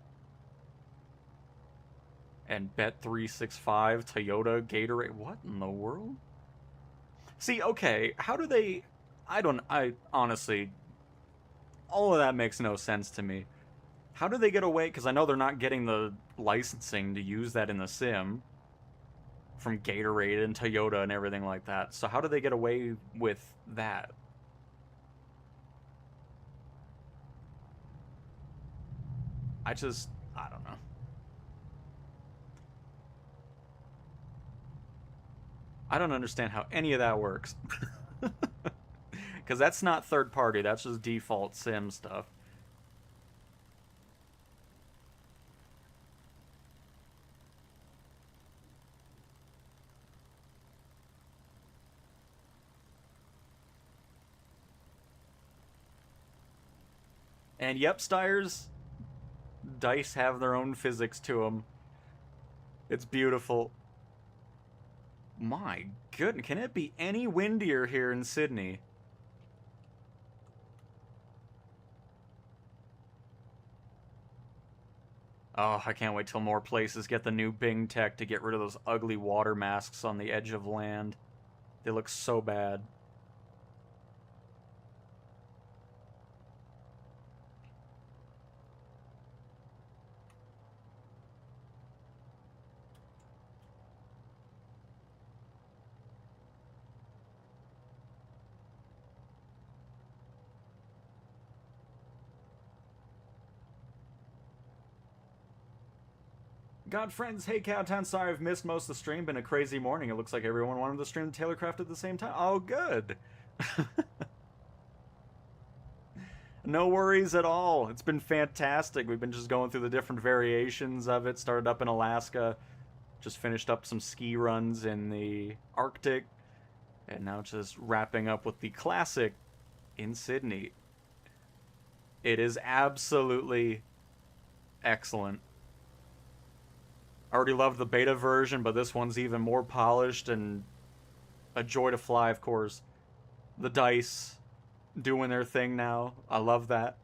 And Bet365, Toyota, Gatorade. What in the world? See, okay, how do they... I honestly... All of that makes no sense to me. How do they get away? Because I know they're not getting the licensing to use that in the sim. From Gatorade and Toyota and everything like that. So how do they get away with that? I don't know. I don't understand how any of that works. Because that's not third party, that's just default sim stuff. And yep, Styers, dice have their own physics to them. It's beautiful. My goodness, can it be any windier here in Sydney? Oh, I can't wait till more places get the new Bing tech to get rid of those ugly water masks on the edge of land. They look so bad. God friends, hey Cowtown, sorry I've missed most of the stream. Been a crazy morning. It looks like everyone wanted to stream Taylorcraft at the same time. Oh, good. No worries at all. It's been fantastic. We've been just going through the different variations of it. Started up in Alaska, just finished up some ski runs in the Arctic, and now just wrapping up with the classic in Sydney. It is absolutely excellent. I already loved the beta version, but this one's even more polished and a joy to fly, of course. The dice doing their thing now. I love that.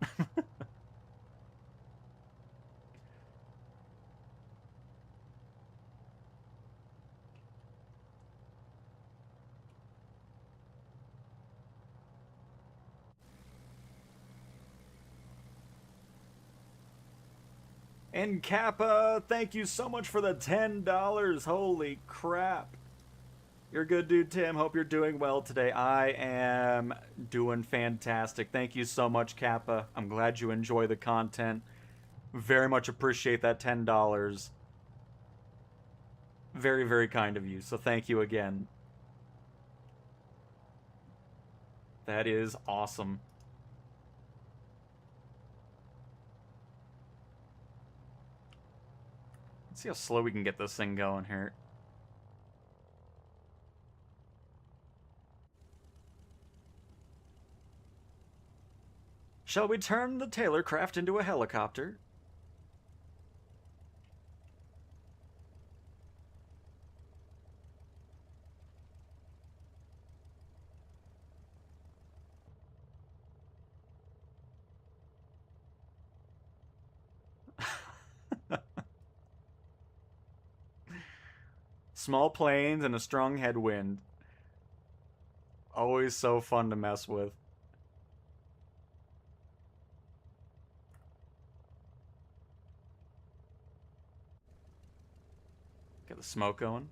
And Kappa, thank you so much for the $10. Holy crap. You're a good dude, Tim. Hope you're doing well today. I am doing fantastic. Thank you so much, Kappa. I'm glad you enjoy the content. Very much appreciate that $10. Very, very kind of you. So thank you again. That is awesome. Let's see how slow we can get this thing going here. Shall we turn the Taylorcraft into a helicopter? Small planes and a strong headwind. Always so fun to mess with. Get the smoke going.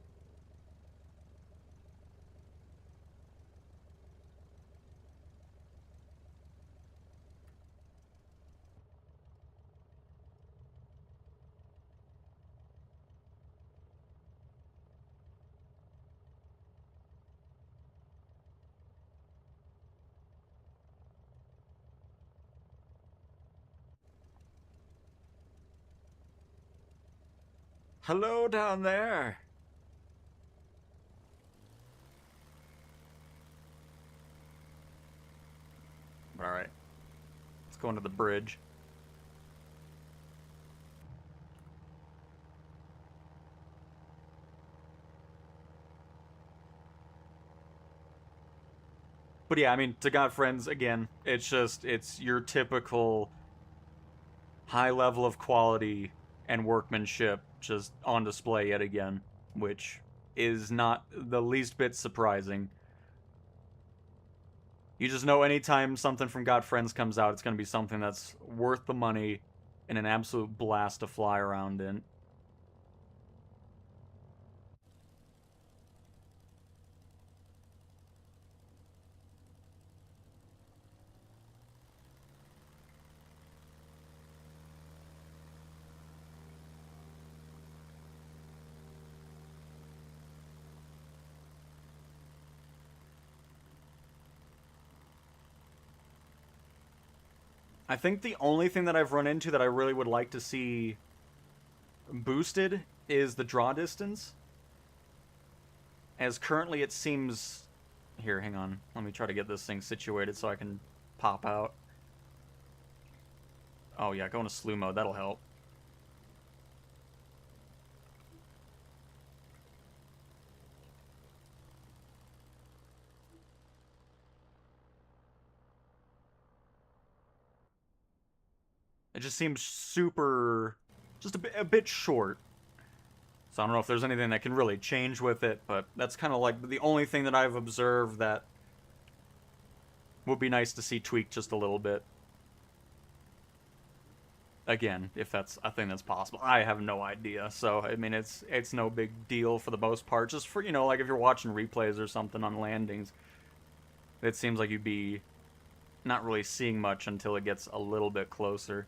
Hello down there. Alright. Let's go into the bridge. But yeah, I mean, to God Friends, again, it's your typical high level of quality and workmanship just on display yet again, which is not the least bit surprising. You just know anytime something from God Friends comes out, it's going to be something that's worth the money and an absolute blast to fly around in. I think the only thing that I've run into that I really would like to see boosted is the draw distance. As currently it seems... Here, hang on. Let me try to get this thing situated so I can pop out. Oh yeah, go into slew mode. That'll help. It just seems super... just a bit short. So I don't know if there's anything that can really change with it, but that's kind of like the only thing that I've observed that would be nice to see tweaked just a little bit. Again, if that's a thing that's possible. I have no idea. So, I mean, it's no big deal for the most part. Just for, you know, like if you're watching replays or something on landings, it seems like you'd be not really seeing much until it gets a little bit closer.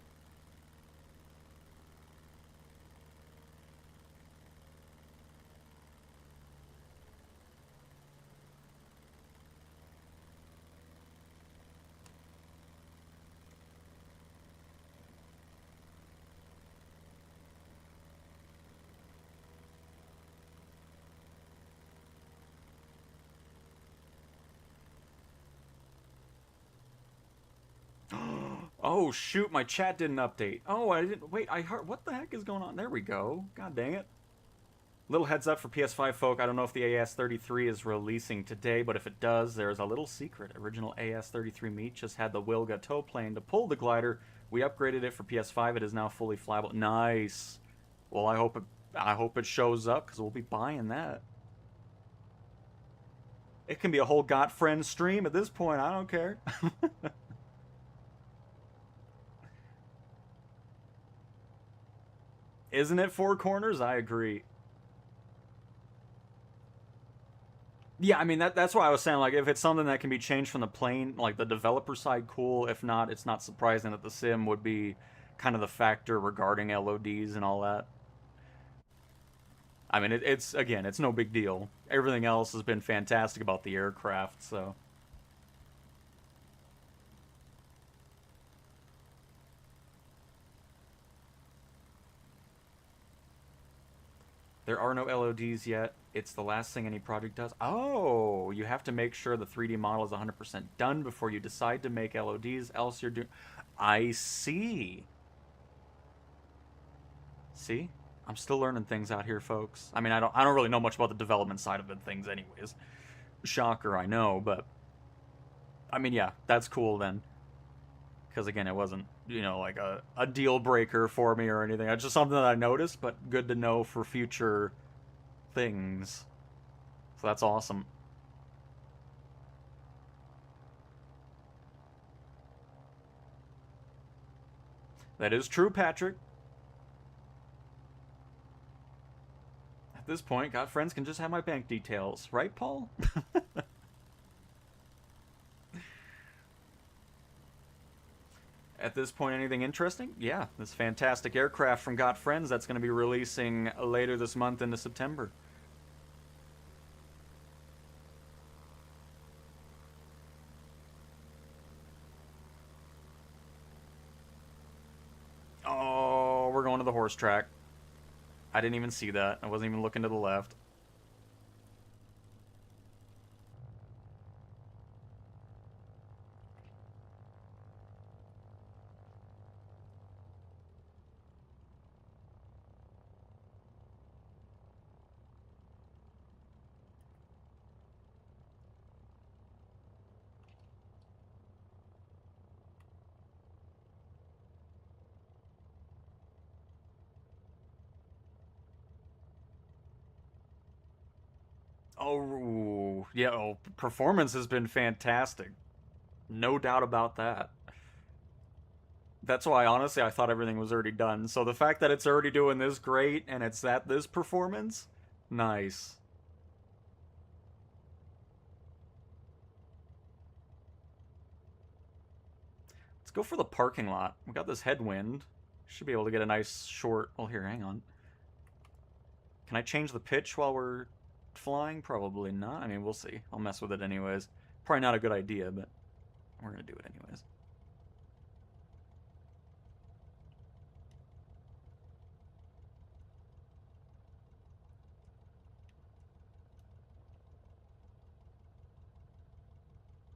Oh, shoot, my chat didn't update. Oh, I didn't... Wait, I heard... What the heck is going on? There we go. God dang it. Little heads up for PS5 folk. I don't know if the AS33 is releasing today, but if it does, there's a little secret. Original AS33 Meat just had the Wilga tow plane to pull the glider. We upgraded it for PS5. It is now fully flyable. Nice. Well, I hope it shows up, because we'll be buying that. It can be a whole Got Friends stream at this point. I don't care. Isn't it four corners? I agree. Yeah, I mean that's why I was saying like if it's something that can be changed from the plane, like the developer side, cool. If not, it's not surprising that the sim would be kind of the factor regarding LODs and all that. I mean, it's again, it's no big deal. Everything else has been fantastic about the aircraft, so there are no LODs yet. It's the last thing any project does. Oh, you have to make sure the 3D model is 100% done before you decide to make LODs, else you're doing. I see. See? I'm still learning things out here, folks. I mean, I don't really know much about the development side of things anyways. Shocker, I know, but I mean, yeah, that's cool then. Because again, it wasn't, like a deal breaker for me or anything. It's just something that I noticed, but good to know for future things. So that's awesome. That is true, Patrick. At this point, got friends can just have my bank details, right, Paul? At this point, anything interesting? Yeah, this fantastic aircraft from Got Friends that's going to be releasing later this month into September. Oh, we're going to the horse track. I didn't even see that. I wasn't even looking to the left. Oh, yeah. Oh, performance has been fantastic. No doubt about that. That's why, honestly, I thought everything was already done. So the fact that it's already doing this great and it's at this performance, nice. Let's go for the parking lot. We got this headwind. Should be able to get a nice short. Oh, here, hang on. Can I change the pitch while we're flying? Probably not. I mean, we'll see. I'll mess with it anyways. Probably not a good idea, but we're gonna do it anyways.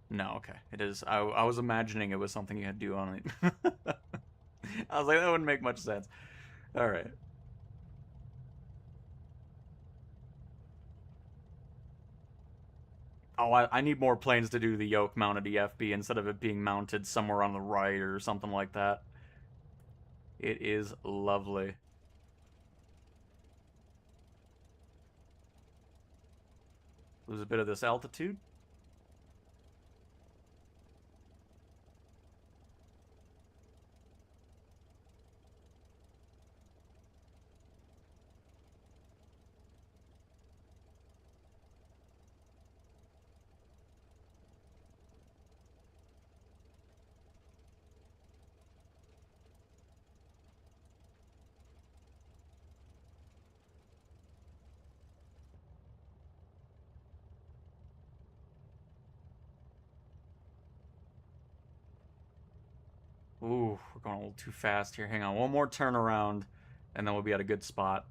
No, okay. It is. I was imagining it was something you had to do on it. I was like, that wouldn't make much sense. All right. Oh, I need more planes to do the yoke mounted EFB instead of it being mounted somewhere on the right or something like that. It is lovely. Lose a bit of this altitude. Ooh, we're going a little too fast here. Hang on, one more turnaround, and then we'll be at a good spot.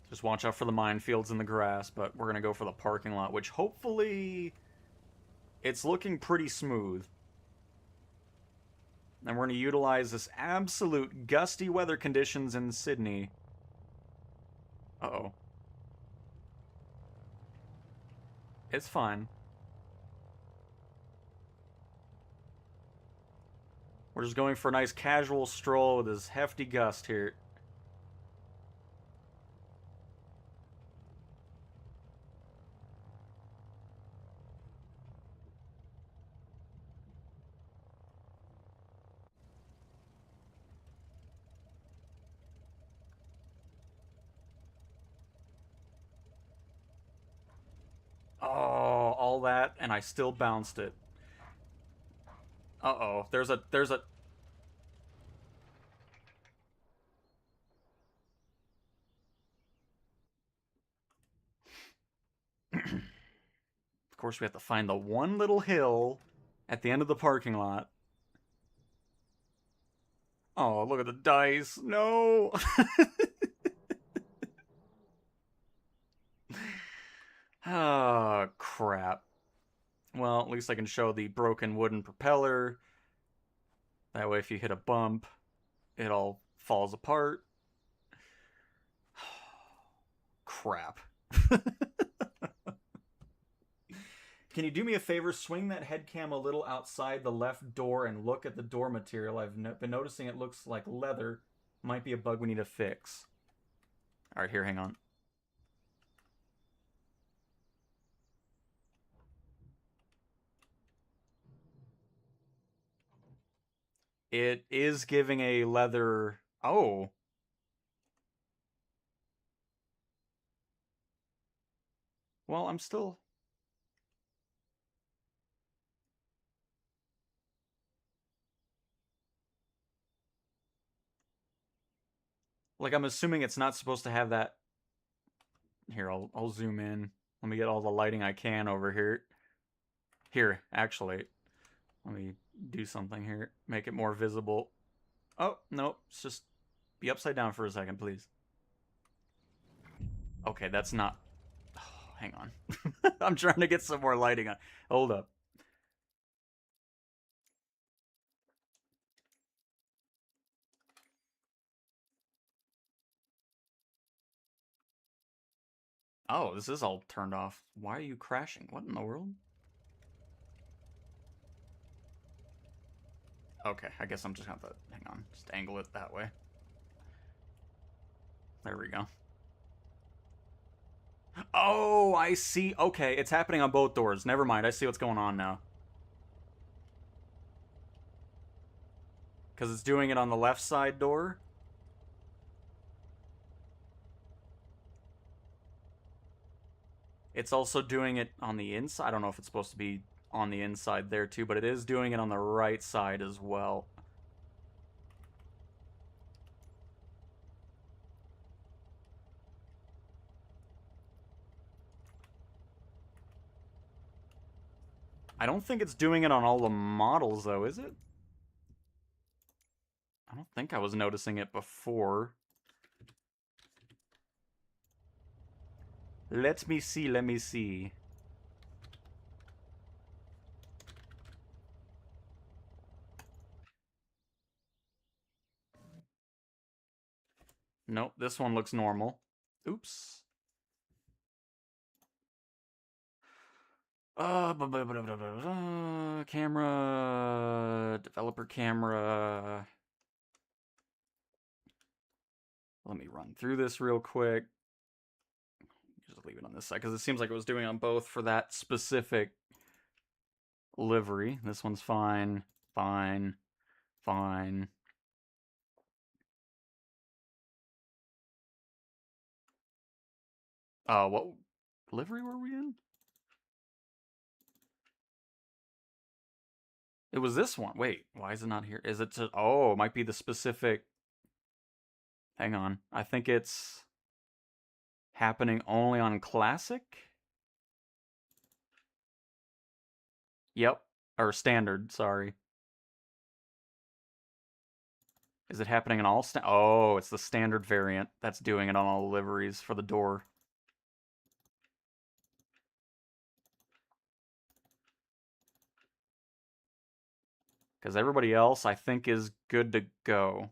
Just watch out for the minefields in the grass, but we're gonna go for the parking lot, which hopefully it's looking pretty smooth. And we're gonna utilize this absolute gusty weather conditions in Sydney. Uh-oh. It's fine. We're just going for a nice casual stroll with this hefty gust here. that, and I still bounced it. Uh-oh. There's a... Of course, we have to find the one little hill at the end of the parking lot. Oh, look at the dice. No! Oh, crap. Well, at least I can show the broken wooden propeller. That way, if you hit a bump, it all falls apart. Crap. Can you do me a favor? Swing that head cam a little outside the left door and look at the door material. I've been noticing it looks like leather. Might be a bug we need to fix. Alright, here, hang on. It is giving a leather... Oh. Well, I'm still... Like, I'm assuming it's not supposed to have that... Here, I'll zoom in. Let me get all the lighting I can over here. Here, actually. Let me do something here. Make it more visible. Oh, no. It's just be upside down for a second, please. Okay, that's not... Oh, hang on. I'm trying to get some more lighting on. Hold up. Oh, this is all turned off. Why are you crashing? What in the world? Okay, I guess I'm just gonna have to... Hang on. Just angle it that way. There we go. Oh, I see. Okay, it's happening on both doors. Never mind. I see what's going on now. Because it's doing it on the left side door. It's also doing it on the inside. I don't know if it's supposed to be on the inside there too, but it is doing it on the right side as well. I don't think it's doing it on all the models, though, is it? I don't think I was noticing it before. Let me see, let me see. Nope, this one looks normal. Oops. Camera, developer camera. Let me run through this real quick. Just leave it on this side because it seems like it was doing on both for that specific livery. This one's fine, fine, fine. What livery were we in? It was this one. Wait, why is it not here? Is it to... Oh, it might be the specific... Hang on. I think it's happening only on Classic? Yep. Or Standard, sorry. Is it happening in all... Oh, it's the Standard variant that's doing it on all the liveries for the door. Because everybody else, I think, is good to go.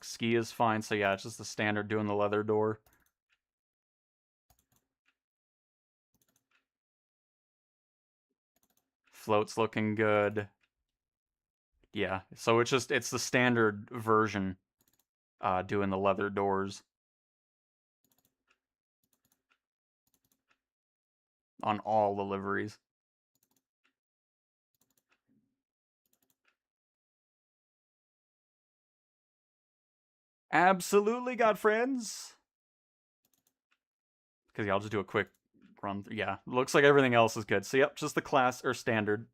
Ski is fine, so yeah, it's just the Standard doing the leather door. Float's looking good. Yeah, so it's the Standard version doing the leather doors. On all the liveries. Absolutely, God friends. Because yeah, I'll just do a quick run. Yeah, looks like everything else is good. So yep, just the class or standard.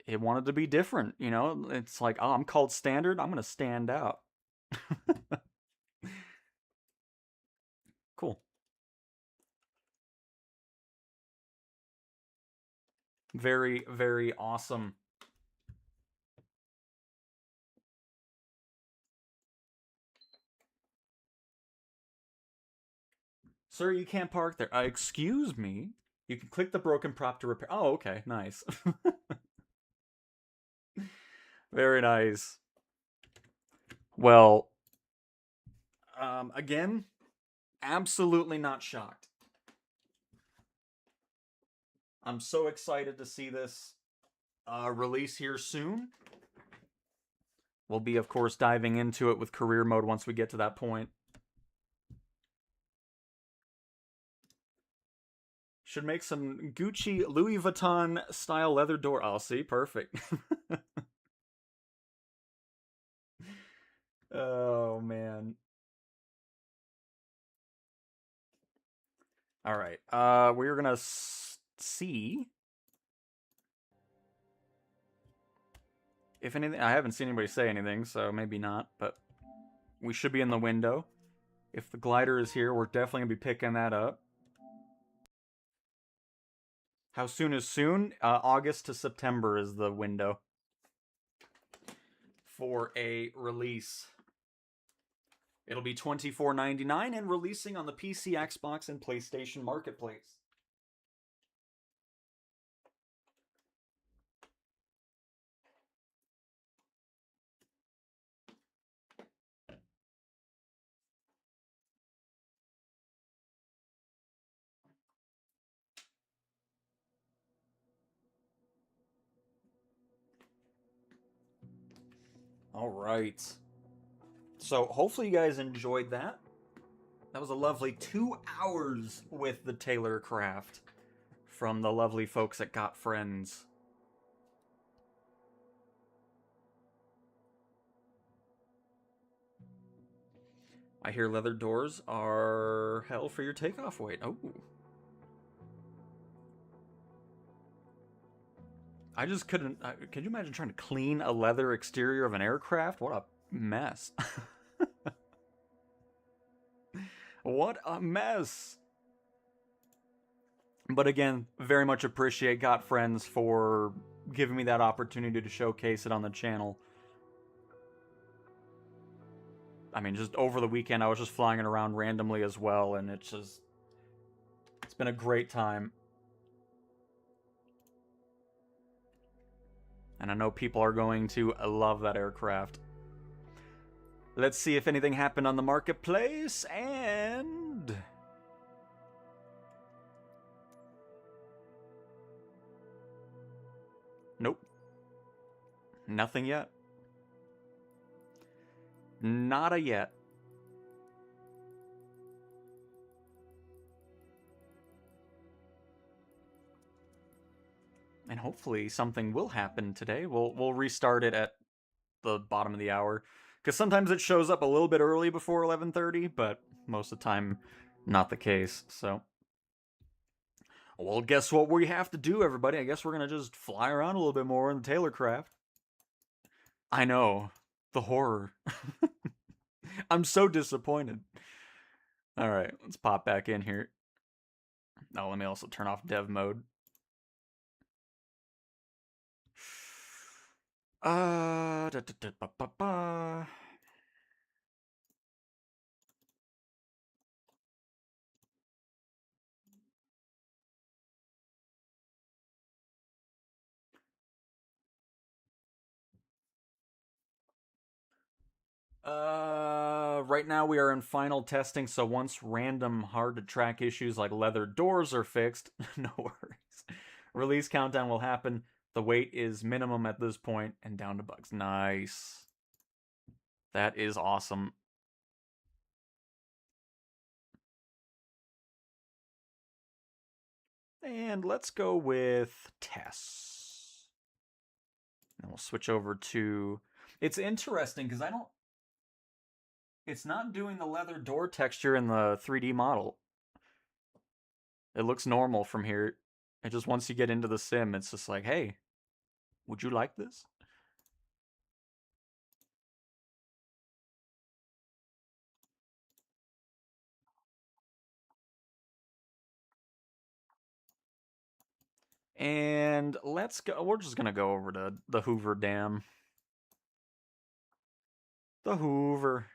It wanted to be different, you know. It's like, oh, I'm called standard. I'm gonna stand out. Cool. Very, very awesome. Sir, you can't park there. Excuse me. You can click the broken prop to repair. Oh, okay, nice. Very nice. Well, again, absolutely not shocked. I'm so excited to see this release here soon. We'll be, of course, diving into it with career mode once we get to that point. Should make some Gucci Louis Vuitton style leather door. Oh, see, perfect. Oh man. All right. We're gonna see if anything. I haven't seen anybody say anything, so maybe not. But we should be in the window. If the glider is here, we're definitely gonna be picking that up. How soon is soon? August to September is the window for a release. It'll be $24.99 and releasing on the PC, Xbox, and PlayStation Marketplace. All right. So hopefully you guys enjoyed that. That was a lovely 2 hours with the Taylorcraft from the lovely folks at Got Friends. I hear leather doors are hell for your takeoff weight. Oh. I just couldn't. Could you imagine trying to clean a leather exterior of an aircraft? What a mess. What a mess. But again, very much appreciate Got Friends for giving me that opportunity to showcase it on the channel. I mean, just over the weekend, I was just flying it around randomly as well, and it's been a great time. And I know people are going to love that aircraft. Let's see if anything happened on the marketplace, and... Nope. Nothing yet. Nada yet. And hopefully something will happen today. We'll restart it at the bottom of the hour, because sometimes it shows up a little bit early before 11:30, but most of the time not the case. So, well, guess what we have to do, everybody? I guess we're gonna just fly around a little bit more in the Taylorcraft. I know, the horror. I'm so disappointed. All right, let's pop back in here. Oh, let me also turn off dev mode. Da, da, da, ba, ba, ba. Right now we are in final testing, so once random hard to track issues like leather doors are fixed, no worries. Release countdown will happen. The wait is minimum at this point and down to bugs. Nice. That is awesome. And let's go with tests. And we'll switch over to... It's interesting because it's not doing the leather door texture in the 3D model. It looks normal from here. And just once you get into the sim, it's just like, hey, would you like this? And let's go. We're just gonna go over to the Hoover Dam. The Hoover.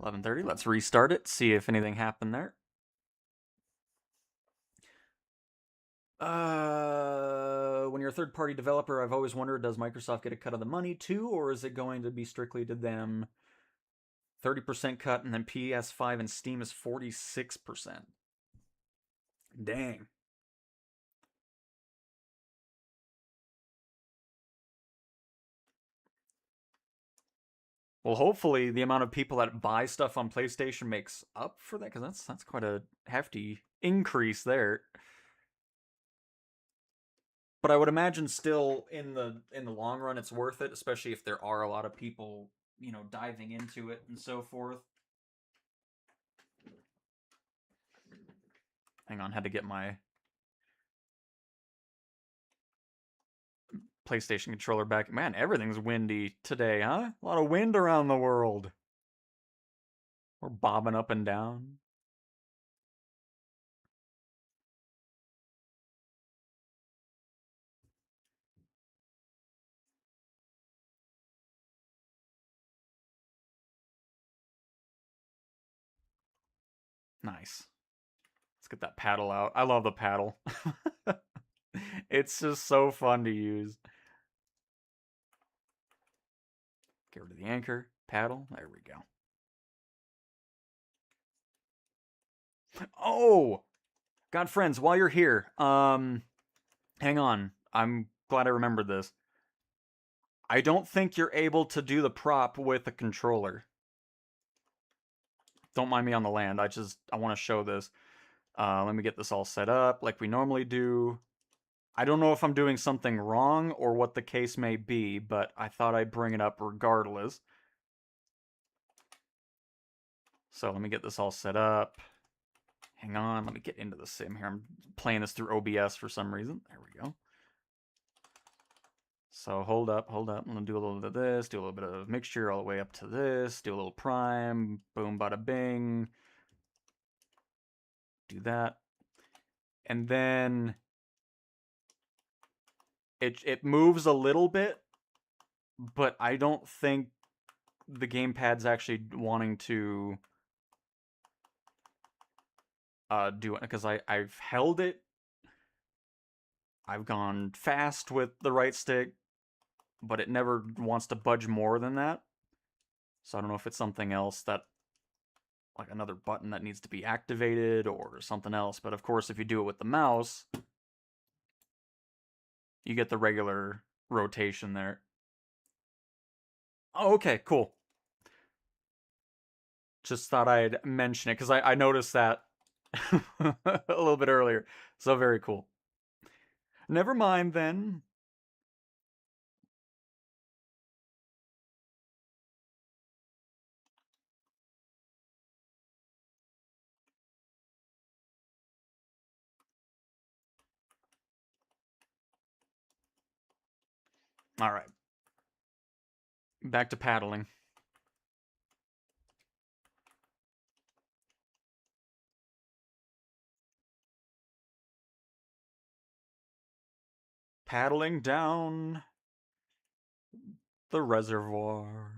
$11:30. Let's restart it. See if anything happened there. When you're a third-party developer, I've always wondered, does Microsoft get a cut of the money too, or is it going to be strictly to them? 30% cut, and then PS5 and Steam is 46%. Dang. Well, hopefully the amount of people that buy stuff on PlayStation makes up for that, because that's quite a hefty increase there. But I would imagine still in the long run it's worth it, especially if there are a lot of people, diving into it and so forth. Hang on, had to get my PlayStation controller back. Man, everything's windy today, huh? A lot of wind around the world. We're bobbing up and down. Nice. Let's get that paddle out. I love the paddle. It's just so fun to use. Get rid of the anchor, paddle. There we go. Oh, God, friends, while you're here, hang on. I'm glad I remembered this. I don't think you're able to do the prop with a controller. Don't mind me on the land. I want to show this. Let me get this all set up like we normally do. I don't know if I'm doing something wrong or what the case may be, but I thought I'd bring it up regardless. So let me get this all set up. Hang on, let me get into the sim here. I'm playing this through OBS for some reason. There we go. So hold up. I'm gonna do a little bit of this, do a little bit of mixture all the way up to this, do a little prime, boom, bada bing. Do that. And then it moves a little bit, but I don't think the gamepad's actually wanting to do it, because I've held it. I've gone fast with the right stick, but it never wants to budge more than that. So I don't know if it's something else, that like another button that needs to be activated or something else. But of course, if you do it with the mouse, you get the regular rotation there. Oh, okay, cool. Just thought I'd mention it because I noticed that a little bit earlier. So very cool. Never mind then. All right. Back to paddling. Paddling down the reservoir.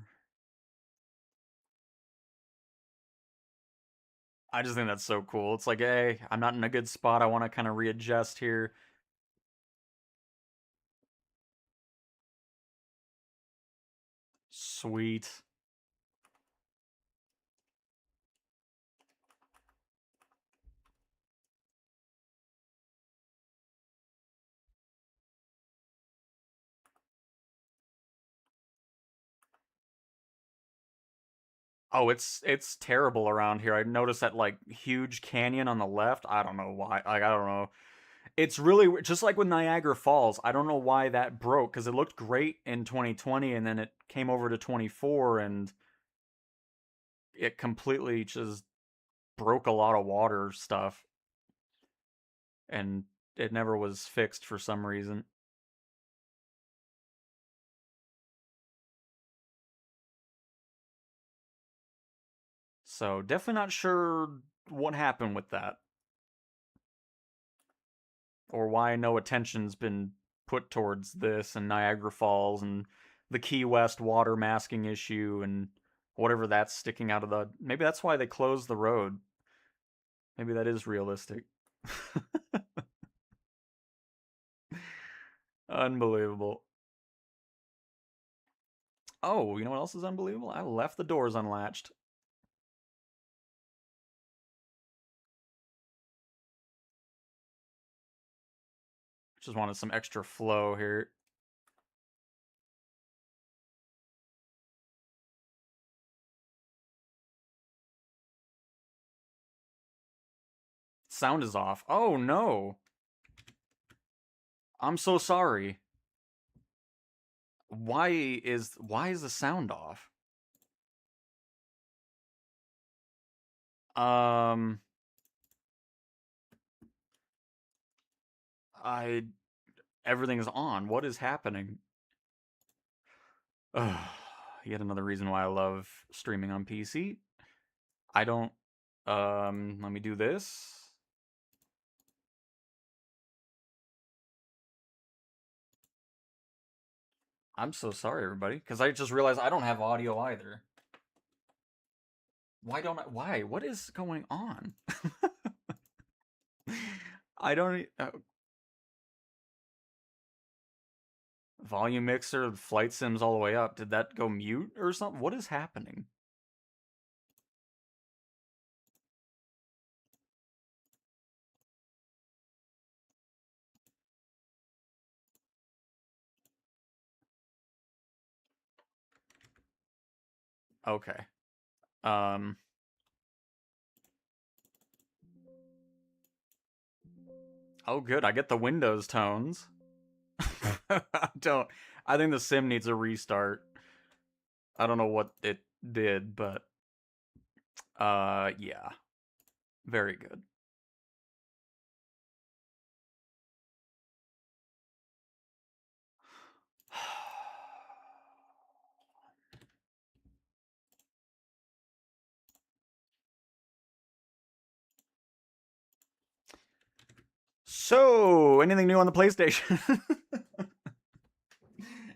I just think that's so cool. It's like, hey, I'm not in a good spot. I want to kind of readjust here. Sweet. Oh, it's terrible around here. I noticed that like huge canyon on the left. I don't know why. Like I don't know. It's really just like with Niagara Falls. I don't know why that broke because it looked great in 2020 and then it came over to 24 and it completely just broke a lot of water stuff and it never was fixed for some reason. So definitely not sure what happened with that or why no attention's been put towards this and Niagara Falls and the Key West water masking issue and whatever that's sticking out of the. Maybe that's why they closed the road. Maybe that is realistic. Unbelievable. Oh, you know what else is unbelievable? I left the doors unlatched. Just wanted some extra flow here. Sound is off. Oh no. I'm so sorry. Why is the sound off? Um I everything is on. What is happening? Ugh, yet another reason why I love streaming on PC. I don't let me do this. I'm so sorry everybody cuz I just realized I don't have audio either. Why don't I why? What is going on? I don't volume mixer, flight sims all the way up. Did that go mute or something? What is happening? Okay. Um Oh good, I get the Windows tones. I don't I think the sim needs a restart. I don't know what it did, but yeah. Very good. So, anything new on the PlayStation?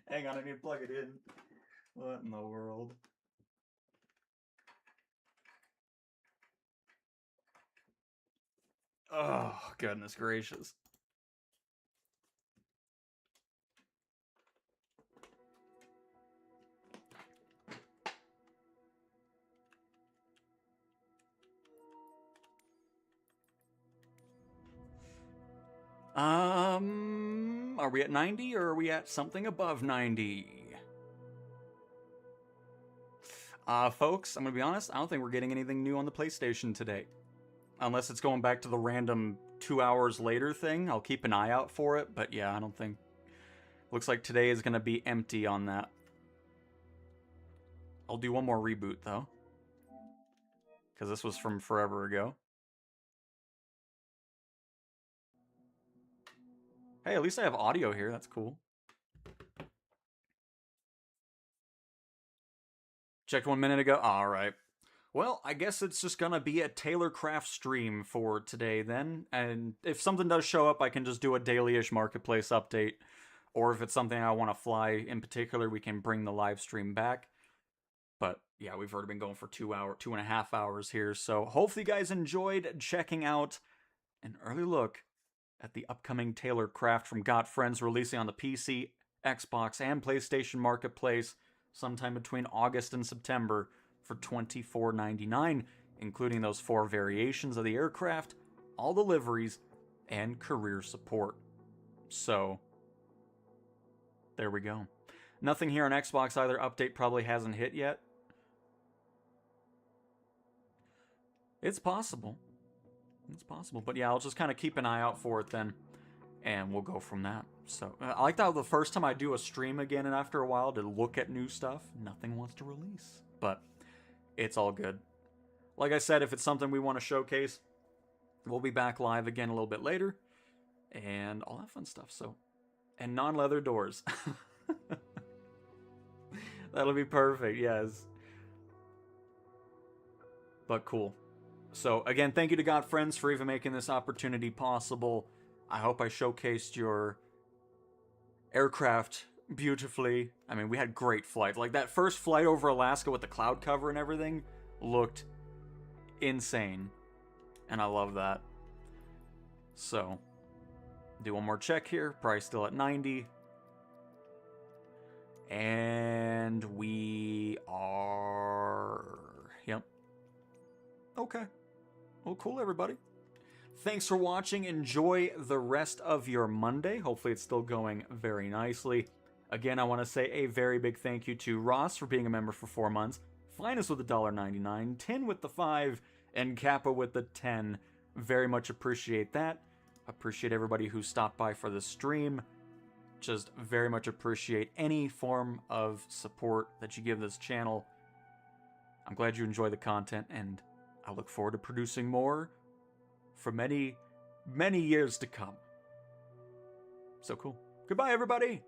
Hang on, I need to plug it in. What in the world? Oh, goodness gracious. Are we at 90 or are we at something above 90? Folks, I'm gonna be honest, I don't think we're getting anything new on the PlayStation today. Unless it's going back to the random 2 hours later thing. I'll keep an eye out for it, but yeah, I don't think. Looks like today is gonna be empty on that. I'll do one more reboot though. Because this was from forever ago. Hey, at least I have audio here. That's cool. Checked 1 minute ago. All right. Well, I guess it's just gonna be a Taylorcraft stream for today then. And if something does show up, I can just do a daily-ish marketplace update. Or if it's something I want to fly in particular, we can bring the live stream back. But yeah, we've already been going for 2.5 hours here. So hopefully you guys enjoyed checking out an early look at the upcoming Taylorcraft from Got Friends releasing on the PC, Xbox, and PlayStation Marketplace sometime between August and September for $24.99, including those 4 variations of the aircraft, all the liveries, and career support. So, there we go. Nothing here on Xbox either. Update probably hasn't hit yet. It's possible. It's possible. But yeah, I'll just kind of keep an eye out for it then. and we'll go from that. So I like that the first time I do a stream again and after a while to look at new stuff, nothing wants to release. But it's all good. Like I said, if it's something we want to showcase, we'll be back live again a little bit later. And all that fun stuff. So, and non-leather doors. That'll be perfect, yes. But cool. So again, thank you to God Friends for even making this opportunity possible. I hope I showcased your aircraft beautifully. I mean, we had great flight. Like that first flight over Alaska with the cloud cover and everything looked insane. And I love that. So, do one more check here. Price still at 90. And we are... Yep. Okay. Well, cool, everybody. Thanks for watching. Enjoy the rest of your Monday. Hopefully it's still going very nicely. Again, I want to say a very big thank you to Ross for being a member for 4 months, Finest with the $1.99, Tin with the 5, and Kappa with the 10. Very much appreciate that. Appreciate everybody who stopped by for the stream. Just very much appreciate any form of support that you give this channel. I'm glad you enjoy the content, and I look forward to producing more for many, many years to come. So cool. Goodbye, everybody!